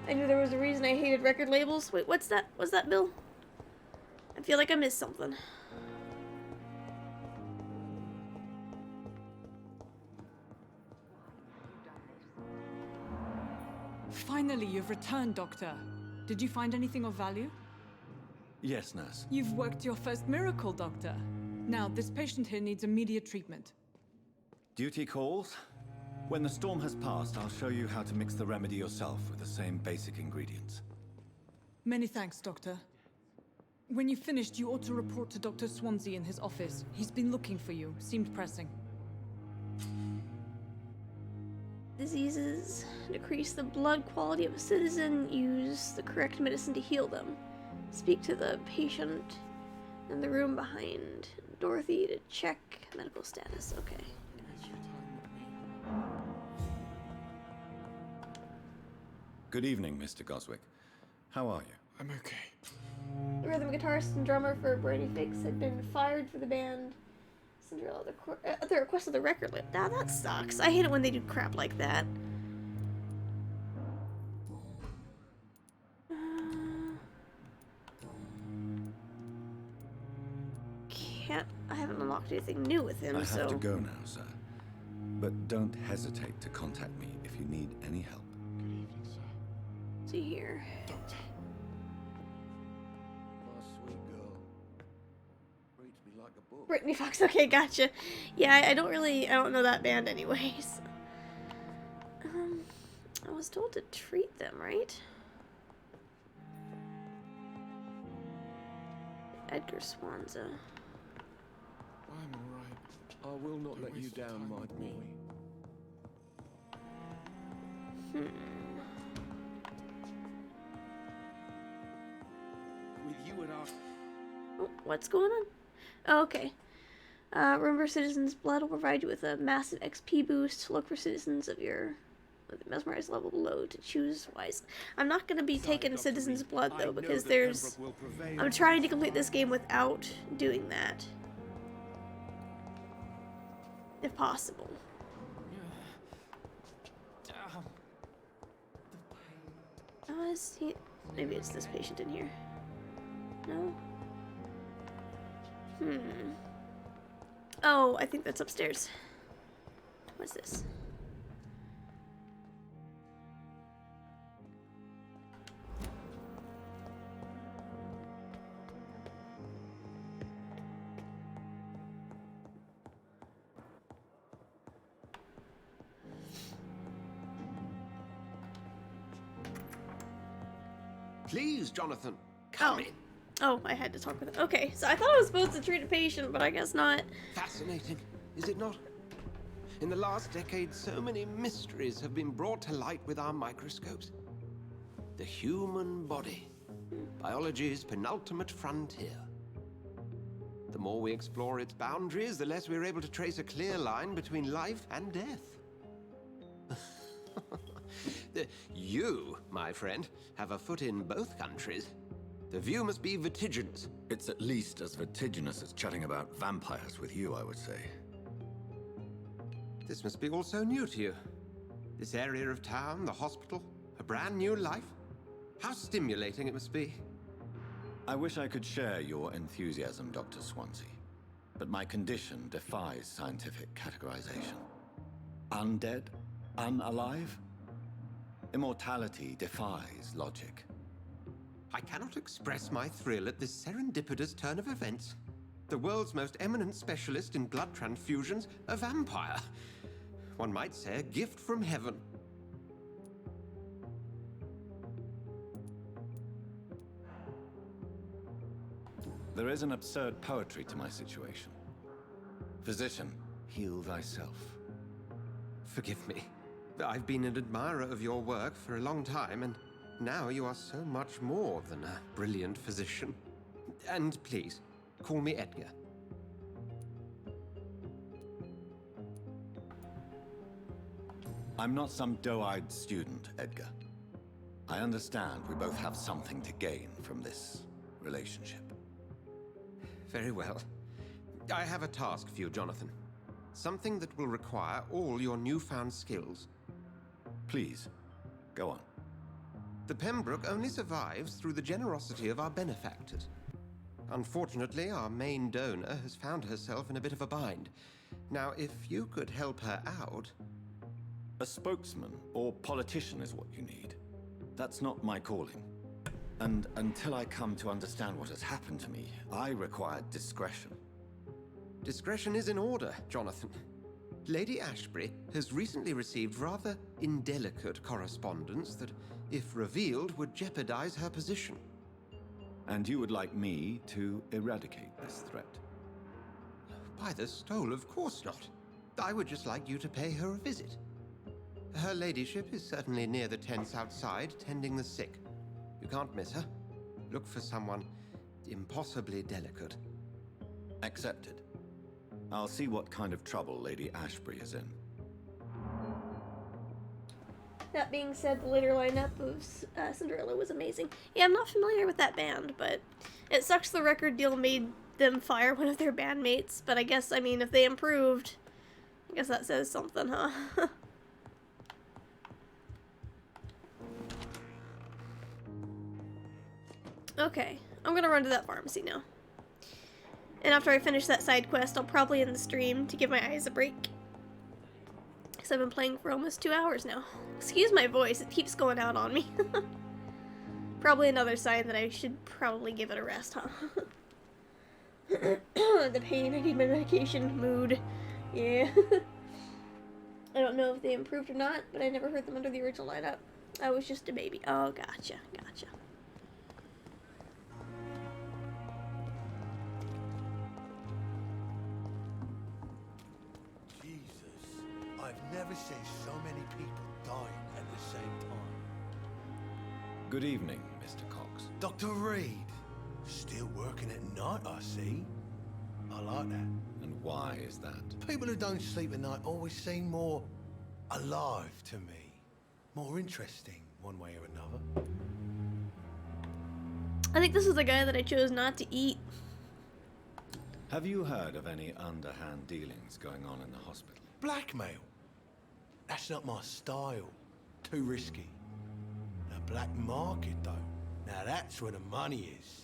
I knew there was a reason I hated record labels. Wait, what's that? What's that, Bill? I feel like I missed something. Finally, you've returned, Doctor. Did you find anything of value? Yes, nurse. You've worked your first miracle, Doctor. Now, this patient here needs immediate treatment. Duty calls. When the storm has passed, I'll show you how to mix the remedy yourself with the same basic ingredients. Many thanks, Doctor. When you've finished, you ought to report to Dr. Swansea in his office. He's been looking for you. Seemed pressing. Diseases decrease the blood quality of a citizen. Use the correct medicine to heal them. Speak to the patient in the room behind Dorothy to check medical status. Okay. Good evening, Mr. Goswick. How are you? I'm okay. The rhythm guitarist and drummer for Brandy Fix had been fired for the band. Cinderella, the request of the record label. Now that sucks. I hate it when they do crap like that. I haven't unlocked anything new with him, I so... have to go now, sir. But don't hesitate to contact me if you need any help. Good evening, sir. See here. Doctor. My sweet girl. Reads me like a book. Brittany Fox, okay, gotcha. Yeah, I don't know that band anyways. I was told to treat them, right? Edgar Swanza. I'm alright. I will not let you down, my boy. With you and Oh, what's going on? Oh, okay. Remember, Citizen's Blood will provide you with a massive XP boost. Look for citizens of your mesmerized level below to choose wisely. I'm not going to be taking Citizen's Blood, though, because I'm trying to complete this game without doing that. If possible. Oh, is he... Maybe it's this patient in here. No? Oh, I think that's upstairs. What's this? Please, Jonathan, come in. Oh, I had to talk with him. Okay, so I thought I was supposed to treat a patient, but I guess not. Fascinating, is it not? In the last decade, so many mysteries have been brought to light with our microscopes. The human body, biology's penultimate frontier. The more we explore its boundaries, the less we're able to trace a clear line between life and death. You, my friend, have a foot in both countries. The view must be vertiginous. It's at least as vertiginous as chatting about vampires with you, I would say. This must be all so new to you. This area of town, the hospital, a brand new life. How stimulating it must be. I wish I could share your enthusiasm, Dr. Swansea. But my condition defies scientific categorization. Undead? Unalive? Immortality defies logic. I cannot express my thrill at this serendipitous turn of events. The world's most eminent specialist in blood transfusions, a vampire. One might say a gift from heaven. There is an absurd poetry to my situation. Physician, heal thyself. Forgive me. I've been an admirer of your work for a long time, and now you are so much more than a brilliant physician. And please, call me Edgar. I'm not some doe-eyed student, Edgar. I understand we both have something to gain from this relationship. Very well. I have a task for you, Jonathan. Something that will require all your newfound skills. Please, go on. The Pembroke only survives through the generosity of our benefactors. Unfortunately, our main donor has found herself in a bit of a bind. Now, if you could help her out... A spokesman or politician is what you need. That's not my calling. And until I come to understand what has happened to me, I require discretion. Discretion is in order, Jonathan. Lady Ashbury has recently received rather indelicate correspondence that, if revealed, would jeopardize her position. And you would like me to eradicate this threat? By the stole, of course not. I would just like you to pay her a visit. Her ladyship is certainly near the tents outside, tending the sick. You can't miss her. Look for someone impossibly delicate. Accepted. I'll see what kind of trouble Lady Ashbury is in. That being said, the later lineup of Cinderella was amazing. Yeah, I'm not familiar with that band, but it sucks the record deal made them fire one of their bandmates. But I guess, I mean, if they improved, I guess that says something, huh? Okay, I'm gonna run to that pharmacy now. And after I finish that side quest, I'll probably end the stream to give my eyes a break. Because I've been playing for almost 2 hours now. Excuse my voice, it keeps going out on me. Probably another sign that I should probably give it a rest, huh? The pain, I need my medication, mood. Yeah. I don't know if they improved or not, but I never heard them under the original lineup. I was just a baby. Oh, gotcha, gotcha. I've never seen so many people dying at the same time. Good evening, Mr. Cox. Dr. Reed, still working at night, I see. I like that. And why is that? People who don't sleep at night always seem more alive to me. More interesting, one way or another. I think this is the guy that I chose not to eat. Have you heard of any underhand dealings going on in the hospital? Blackmail? That's not my style. Too risky. The black market, though. Now that's where the money is.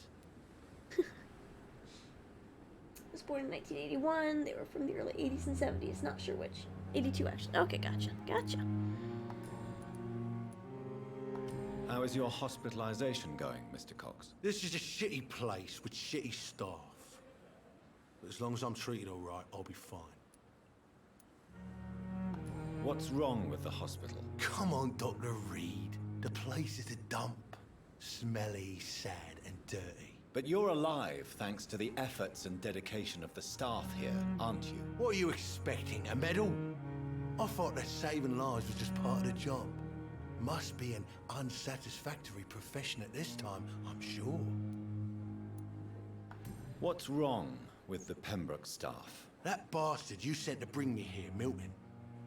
Was born in 1981. They were from the early 80s and 70s. Not sure which. 82, actually. Okay, gotcha. Gotcha. How is your hospitalization going, Mr. Cox? This is a shitty place with shitty staff. But as long as I'm treated all right, I'll be fine. What's wrong with the hospital? Come on, Dr. Reed. The place is a dump. Smelly, sad, and dirty. But you're alive thanks to the efforts and dedication of the staff here, aren't you? What are you expecting, a medal? I thought that saving lives was just part of the job. Must be an unsatisfactory profession at this time, I'm sure. What's wrong with the Pembroke staff? That bastard you sent to bring me here, Milton.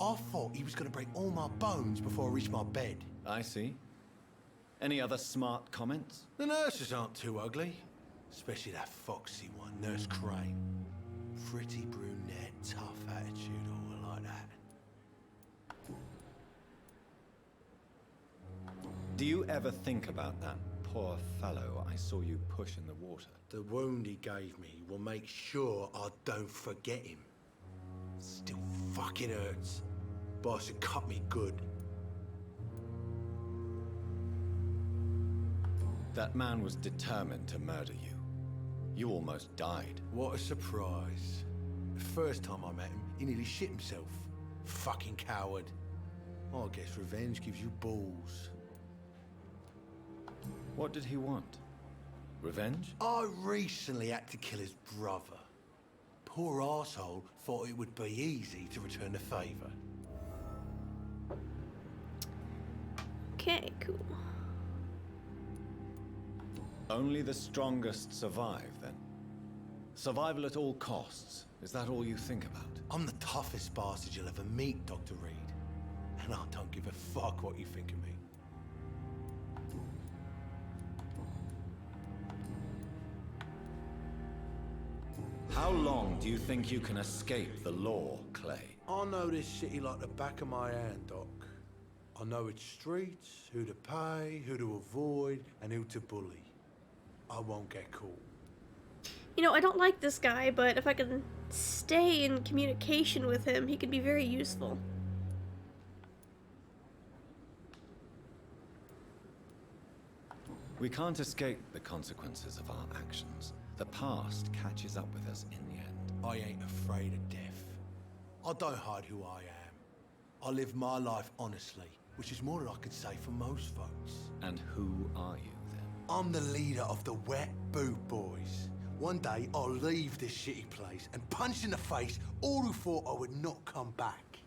I thought he was going to break all my bones before I reached my bed. I see. Any other smart comments? The nurses aren't too ugly. Especially that foxy one, Nurse Crane. Pretty brunette, tough attitude, all like that. Do you ever think about that poor fellow I saw you push in the water? The wound he gave me will make sure I don't forget him. Still fucking hurts. Boss had cut me good. That man was determined to murder you. You almost died. What a surprise. The first time I met him, he nearly shit himself. Fucking coward. I guess revenge gives you balls. What did he want? Revenge? I recently had to kill his brother. Poor arsehole thought it would be easy to return the favor. Okay, cool. Only the strongest survive, then? Survival at all costs. Is that all you think about? I'm the toughest bastard you'll ever meet, Dr. Reed. And I don't give a fuck what you think of me. How long do you think you can escape the law, Clay? I know this city like the back of my hand, Doc. I know its streets, who to pay, who to avoid, and who to bully. I won't get caught. You know, I don't like this guy, but if I can stay in communication with him, he could be very useful. We can't escape the consequences of our actions. The past catches up with us in the end. I ain't afraid of death. I don't hide who I am. I live my life honestly, which is more than I could say for most folks. And who are you, then? I'm the leader of the Wet Boot Boys. One day, I'll leave this shitty place and punch in the face all who thought I would not come back.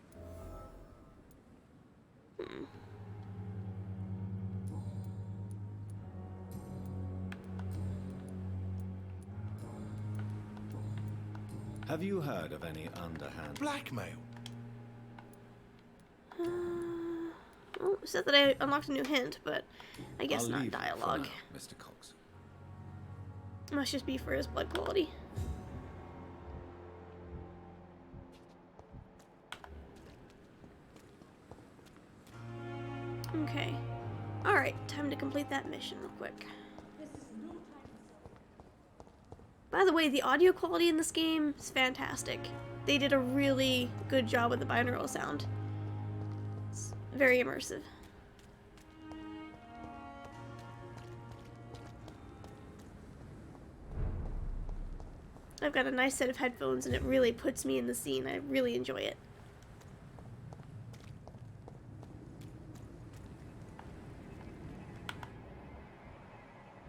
Have you heard of any underhand... Blackmail? Oh, it said that I unlocked a new hint, but I guess I'll not leave dialogue. for now, Mr. Cox. Must just be for his blood quality. Okay. Alright, time to complete that mission real quick. By the way, the audio quality in this game is fantastic. They did a really good job with the binaural sound. It's very immersive. I've got a nice set of headphones and it really puts me in the scene. I really enjoy it.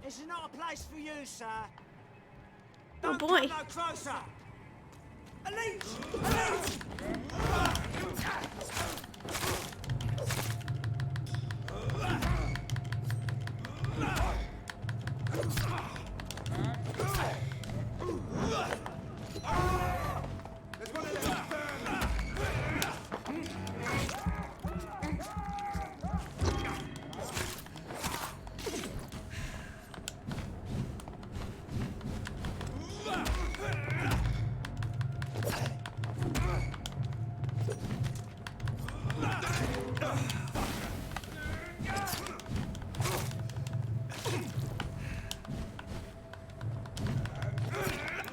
This is not a place for you, sir. Oh boy. Come no closer. Elite! Elite!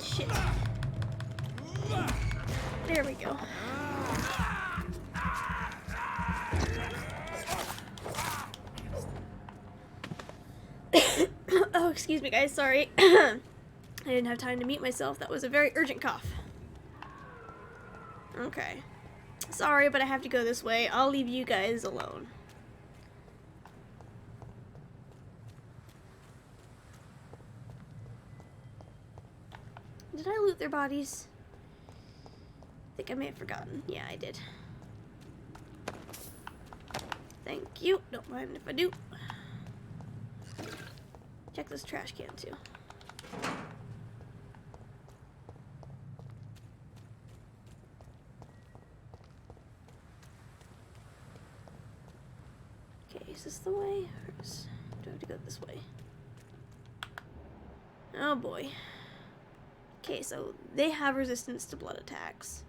Shit. There we go. Oh, excuse me guys, sorry. I didn't have time to mute myself. That was a very urgent cough. Okay. Sorry, but I have to go this way. I'll leave you guys alone. Did I loot their bodies? I think I may have forgotten. Yeah, I did. Thank you. Don't mind if I do. Check this trash can too. Okay, is this the way? Or do I have to go this way? Oh boy. Okay, so they have resistance to blood attacks.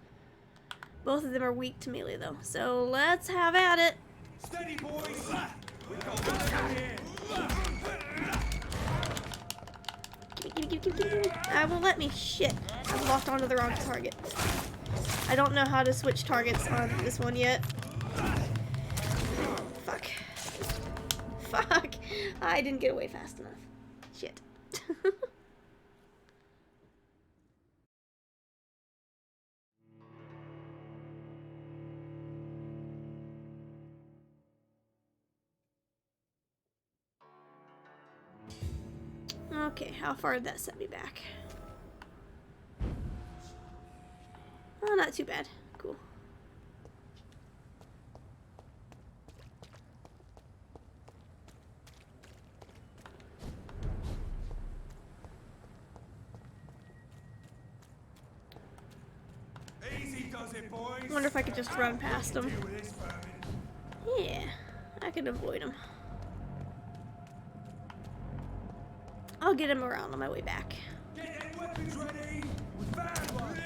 Both of them are weak to melee though, so let's have at it. Steady, boys! We got here! Gimme. I won't let me. Shit. I've locked onto the wrong target. I don't know how to switch targets on this one yet. Fuck. Fuck. I didn't get away fast enough. Shit. Okay, how far did that set me back? Oh, not too bad. Cool. Easy does it, boys. Wonder if I could just run past them. Yeah, I can avoid them. I'll get him around on my way back. Get them weapons ready. We found one.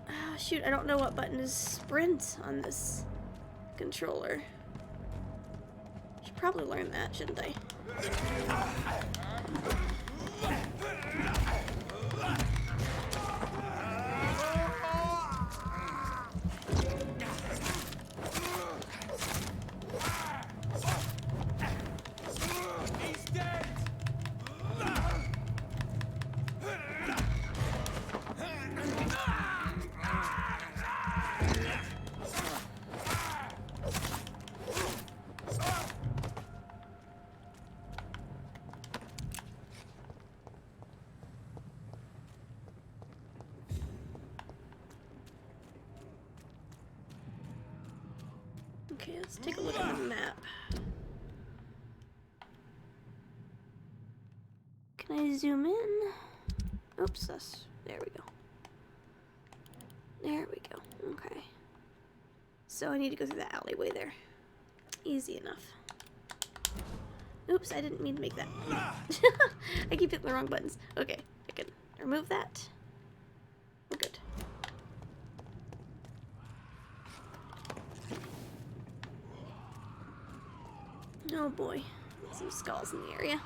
Oh, shoot, I don't know what button is sprint on this controller. Should probably learn that, shouldn't I? Okay, let's take a look at the map. Can I zoom in? Oops, there we go. There we go. Okay. So I need to go through that alleyway there. Easy enough. Oops, I didn't mean to make that. I keep hitting the wrong buttons. Okay, I can remove that. We're good. Oh boy, some skulls in the area.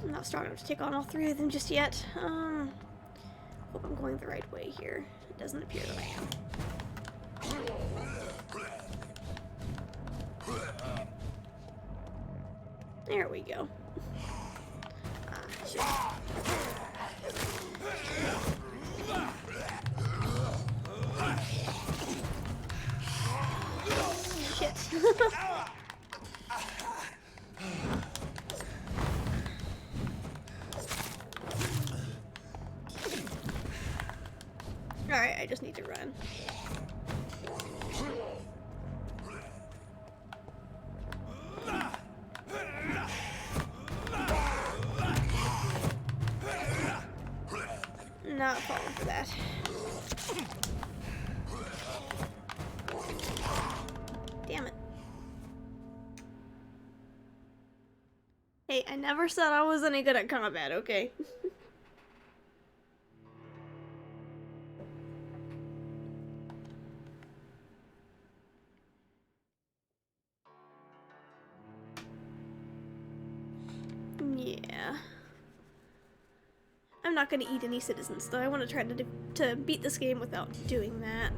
I'm not strong enough to take on all three of them just yet. Hope I'm going the right way here. It doesn't appear that I am. There we go. Shit. Shit. Alright, I just need to run. Not falling for that. Damn it. Hey, I never said I was any good at combat, okay? Yeah. I'm not gonna eat any citizens, though. I want to try to beat this game without doing that.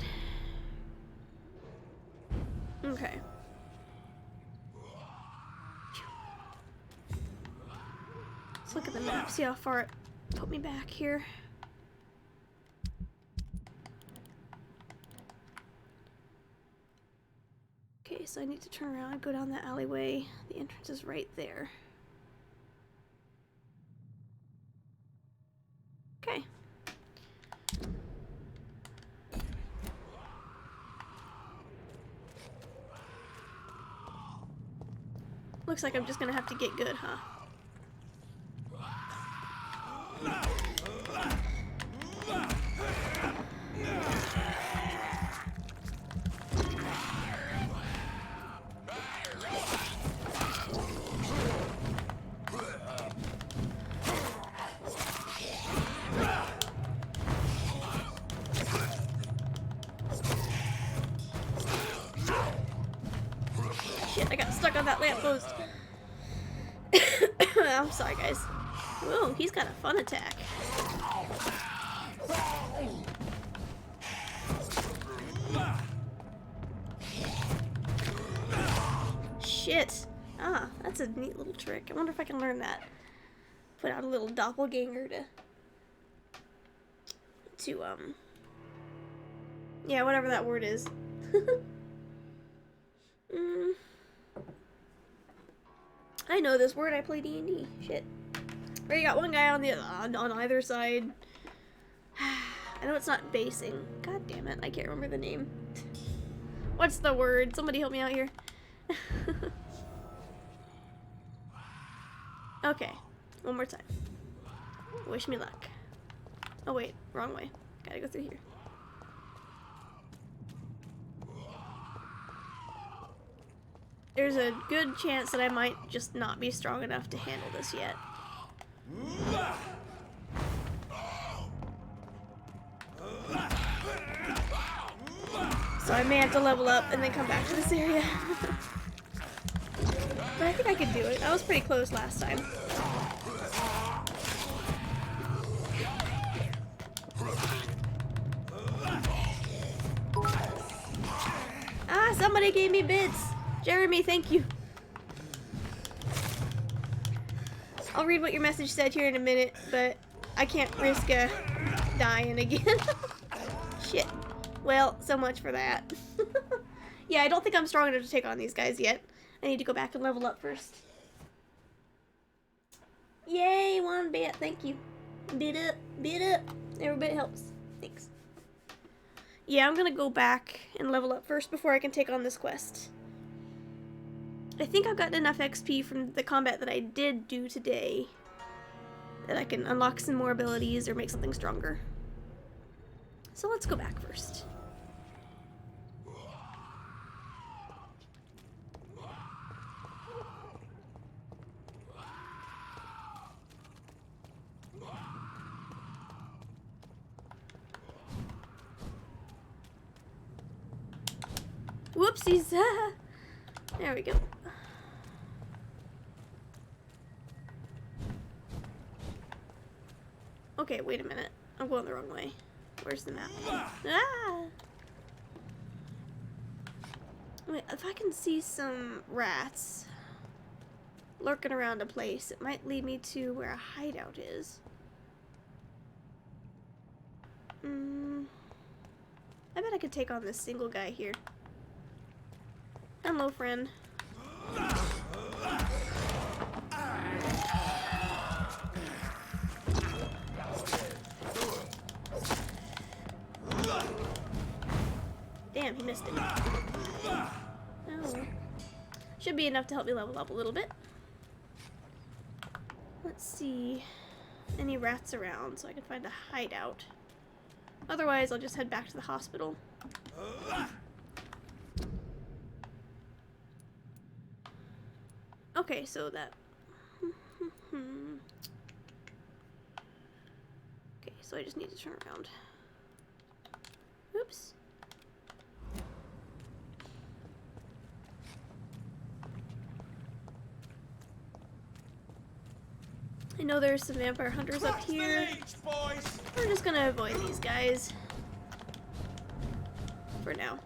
Okay. Let's look at the map, see how far it put me back here. Okay, so I need to turn around and go down the alleyway. The entrance is right there. Okay. Looks like I'm just gonna have to get good, huh? Shit, I got stuck on that lamppost. I'm sorry, guys. Whoa, he's got a fun attack. Shit. Ah, that's a neat little trick. I wonder if I can learn that. Put out a little doppelganger to yeah, whatever that word is. I know this word. I play D&D. Shit. Already got one guy on the on either side. I know it's not basing. God damn it! I can't remember the name. What's the word? Somebody help me out here. Okay, one more time. Wish me luck. Oh wait, wrong way. Gotta go through here. There's a good chance that I might just not be strong enough to handle this yet. So I may have to level up and then come back to this area. But I think I could do it. I was pretty close last time. Somebody gave me bits. Jeremy, thank you. I'll read what your message said here in a minute, but I can't risk dying again. Shit. Well, so much for that. Yeah, I don't think I'm strong enough to take on these guys yet. I need to go back and level up first. Yay, 1 bit. Thank you. Bit up, bit up. Every bit helps. Thanks. Yeah, I'm gonna go back and level up first before I can take on this quest. I think I've gotten enough XP from the combat that I did do today that I can unlock some more abilities or make something stronger. So let's go back first. Whoopsies! There we go. Okay, wait a minute. I'm going the wrong way. Where's the map? Ah! Wait, if I can see some rats lurking around a place, it might lead me to where a hideout is. I bet I could take on this single guy here. Hello, friend. Damn, he missed it. Oh. Should be enough to help me level up a little bit. Let's see. Any rats around so I can find a hideout. Otherwise, I'll just head back to the hospital. Okay, so that... Okay, so I just need to turn around. Oops. I know there's some vampire hunters up here. We're just gonna avoid these guys. For now.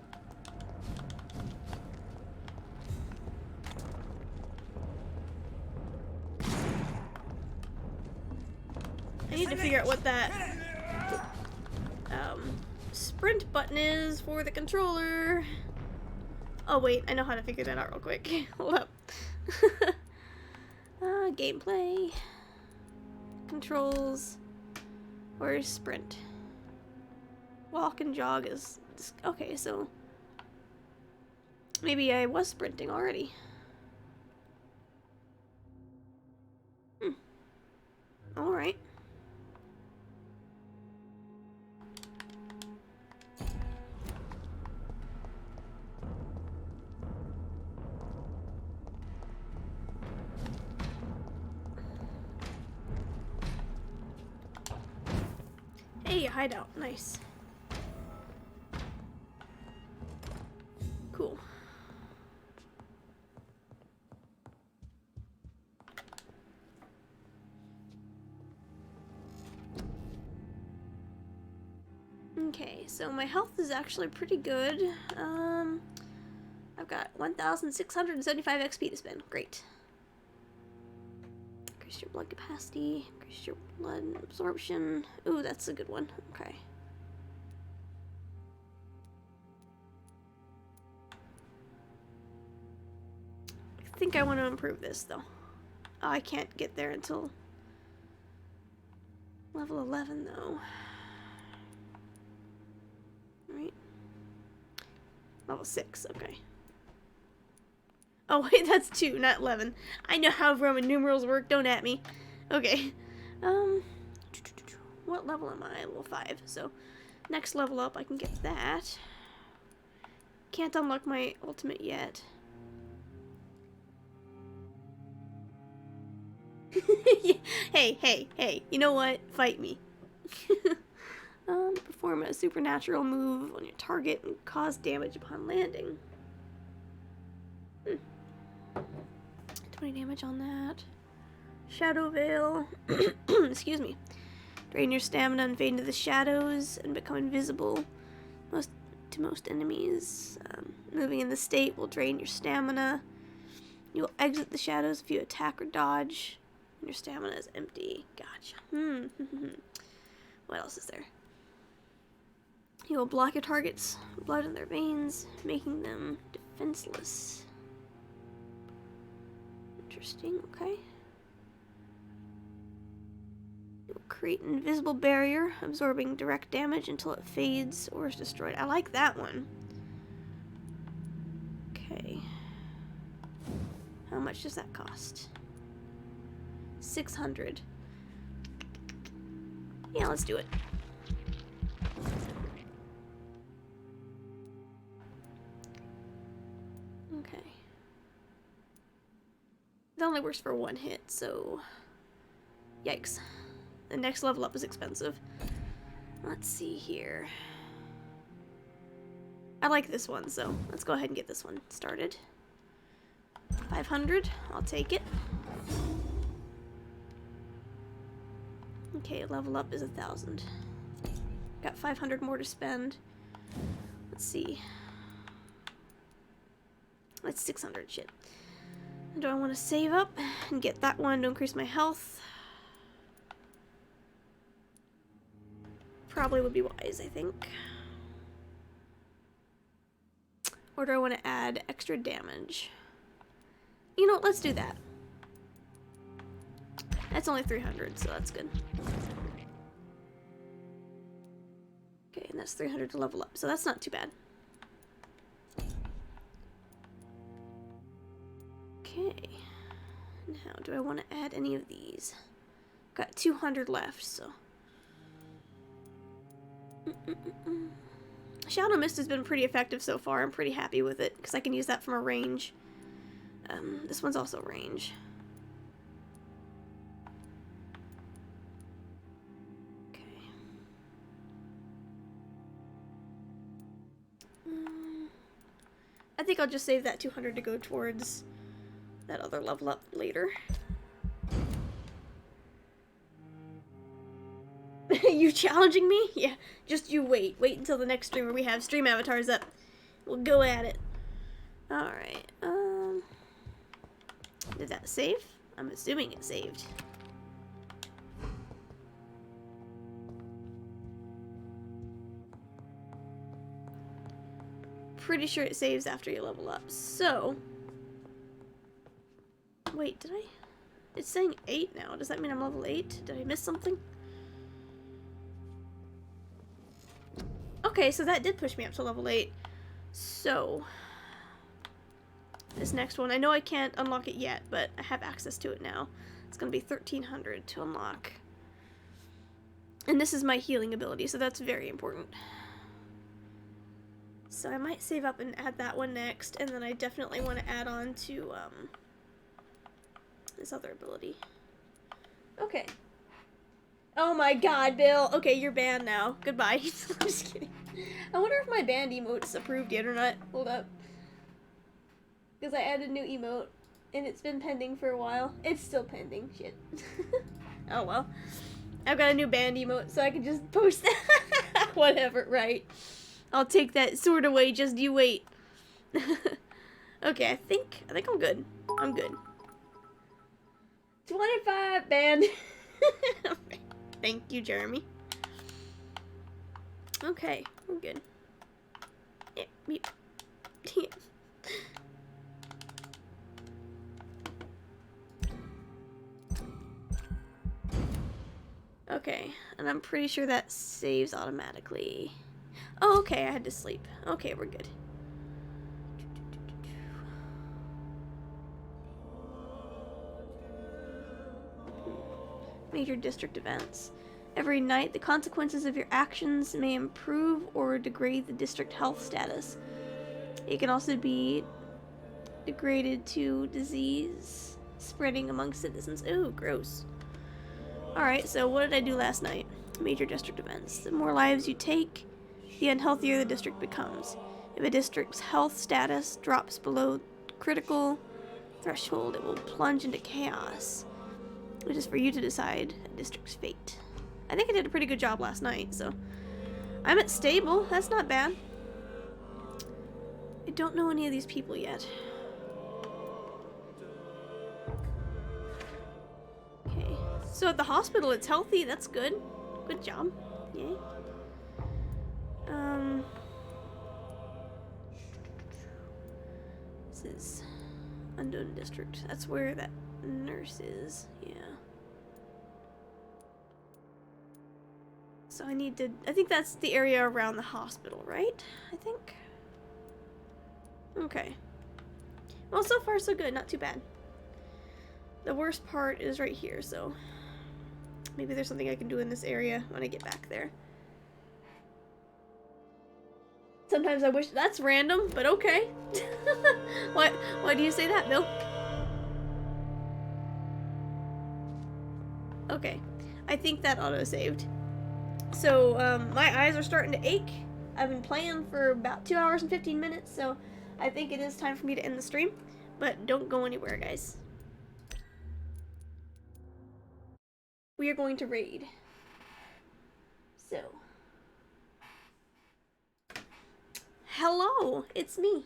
I need to figure out what that sprint button is for the controller. Oh wait, I know how to figure that out real quick. Hold up. Gameplay. Controls. Where's sprint? Walk and jog is... Okay, so... Maybe I was sprinting already. Alright. Hey, hideout. Nice. Cool. Okay, so my health is actually pretty good. I've got 1,675 XP to spend. Great. Increase your blood capacity. Increase your blood absorption. Ooh, that's a good one. Okay. I think I want to improve this, though. Oh, I can't get there until level 11, though. Right? Level 6, okay. Oh, wait, that's 2, not 11. I know how Roman numerals work, don't at me. Okay. What level am I? Level 5. So, next level up, I can get that. Can't unlock my ultimate yet. Hey, you know what? Fight me. Perform a supernatural move on your target and cause damage upon landing. 20 damage on that. Shadow Veil. Excuse me. Drain your stamina and fade into the shadows and become invisible. Most to most enemies. Moving in the state will drain your stamina. You will exit the shadows if you attack or dodge. Your stamina is empty. Gotcha. What else is there? You will block your target's blood in their veins, making them defenseless. Interesting, okay. You will create an invisible barrier, absorbing direct damage until it fades or is destroyed. I like that one. Okay. How much does that cost? 600. Yeah, let's do it. Okay. It only works for one hit, so... Yikes. The next level up is expensive. Let's see here. I like this one, so let's go ahead and get this one started. 500. I'll take it. Okay, level up is 1,000. Got 500 more to spend. Let's see. That's 600, shit. Do I want to save up and get that one to increase my health? Probably would be wise, I think. Or do I want to add extra damage? You know, let's do that. That's only 300, so that's good. Okay, and that's 300 to level up, so that's not too bad. Okay. Now, do I want to add any of these? Got 200 left, so... Shadow Mist has been pretty effective so far. I'm pretty happy with it, because I can use that from a range. This one's also range. I think I'll just save that 200 to go towards that other level up later. You challenging me? Yeah, just you wait. Wait until the next stream where we have stream avatars up. We'll go at it. Alright, did that save? I'm assuming it saved. Pretty sure it saves after you level up. So, wait, did I? It's saying 8 now. Does that mean I'm level 8? Did I miss something? Okay, so that did push me up to level 8. So, this next one, I know I can't unlock it yet, but I have access to it now. It's going to be 1,300 to unlock. And this is my healing ability, so that's very important. So I might save up and add that one next, and then I definitely want to add on to this other ability. Okay. Oh my god, Bill. Okay, you're banned now. Goodbye. I'm just kidding. I wonder if my banned emote's approved yet or not. Hold up. Because I added a new emote, and it's been pending for a while. It's still pending. Shit. Oh well. I've got a new banned emote, so I can just post that. Whatever, right? I'll take that sword away, just you wait. Okay, I think I'm good. I'm good. 25 banned. Thank you, Jeremy. Okay, we're good. Yeah, mute. Okay, and I'm pretty sure that saves automatically. Oh, okay, I had to sleep. Okay, we're good. Major district events. Every night, the consequences of your actions may improve or degrade the district health status. It can also be degraded to disease spreading among citizens. Ooh, gross. Alright, so what did I do last night? Major district events. The more lives you take, the unhealthier the district becomes. If a district's health status drops below critical threshold, it will plunge into chaos, which is for you to decide a district's fate. I think I did a pretty good job last night, so I'm at stable. That's not bad. I don't know any of these people yet. Okay. So at the hospital, it's healthy. That's good. Good job. Yay. This is Unknown District. That's where that nurse is. Yeah. So I need to... I think that's the area around the hospital, right? I think. Okay. Well, so far so good. Not too bad. The worst part is right here, so... maybe there's something I can do in this area when I get back there. Sometimes I wish... that's random, but okay. Why do you say that, Bill? Okay. I think that auto-saved. So, my eyes are starting to ache. I've been playing for about 2 hours and 15 minutes, so I think it is time for me to end the stream. But don't go anywhere, guys. We are going to raid. So. Hello, it's me.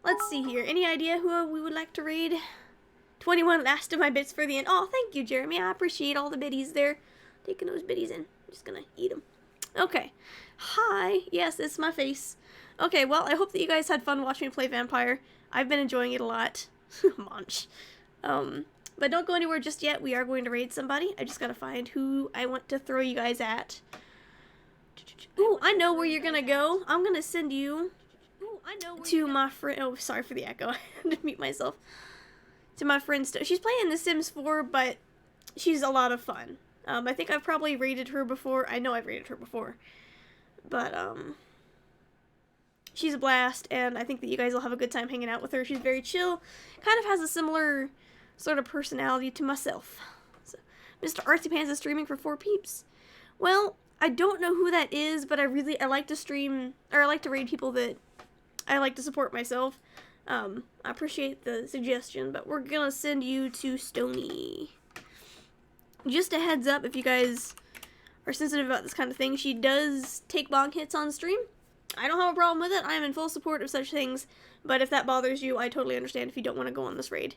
Let's see here. Any idea who we would like to raid? 21 last of my bits for the end. Oh, thank you, Jeremy. I appreciate all the biddies there. Taking those biddies in. I'm just gonna eat them. Okay. Hi. Yes, it's my face. Okay, well, I hope that you guys had fun watching me play Vampyr. I've been enjoying it a lot. Munch. But don't go anywhere just yet. We are going to raid somebody. I just gotta find who I want to throw you guys at. Ooh, I know where you're gonna go. I'm gonna send you to my friend. Oh, sorry for the echo. I had to mute myself. To my friend. She's playing The Sims 4, but she's a lot of fun. I think I've probably raided her before. I know I've raided her before. But, she's a blast, and I think that you guys will have a good time hanging out with her. She's very chill. Kind of has a similar sort of personality to myself. So, Mr. Artsy Pants is streaming for 4 peeps. Well, I don't know who that is, but I like to stream, or I like to raid people that I like to support myself. I appreciate the suggestion, but we're gonna send you to Stony. Just a heads up, if you guys are sensitive about this kind of thing, she does take bong hits on stream. I don't have a problem with it. I am in full support of such things, but if that bothers you, I totally understand if you don't want to go on this raid.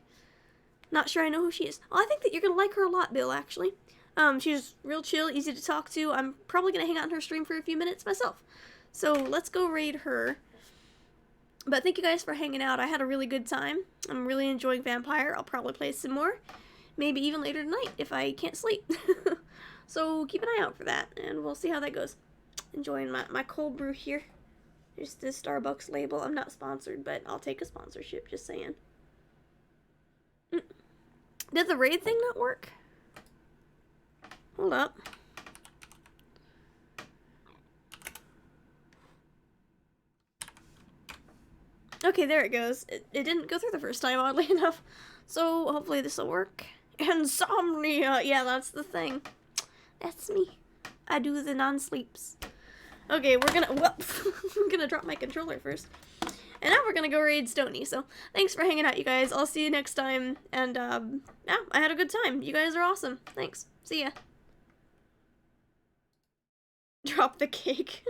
Not sure I know who she is. Oh, I think that you're gonna like her a lot, Bill, actually. She's real chill, easy to talk to. I'm probably gonna hang out on her stream for a few minutes myself. So let's go raid her. But thank you guys for hanging out. I had a really good time. I'm really enjoying Vampyr. I'll probably play some more. Maybe even later tonight if I can't sleep. So keep an eye out for that, and we'll see how that goes. Enjoying my cold brew here. There's this Starbucks label. I'm not sponsored, but I'll take a sponsorship, just saying. Did the raid thing not work? Hold up. Okay, there it goes. It didn't go through the first time, oddly enough. So hopefully this will work. Insomnia! Yeah, that's the thing. That's me. I do the non-sleeps. Okay, we're gonna... well, I'm gonna drop my controller first. And now we're gonna go raid Stony. So thanks for hanging out, you guys. I'll see you next time. And, yeah, I had a good time. You guys are awesome. Thanks. See ya. Drop the cake.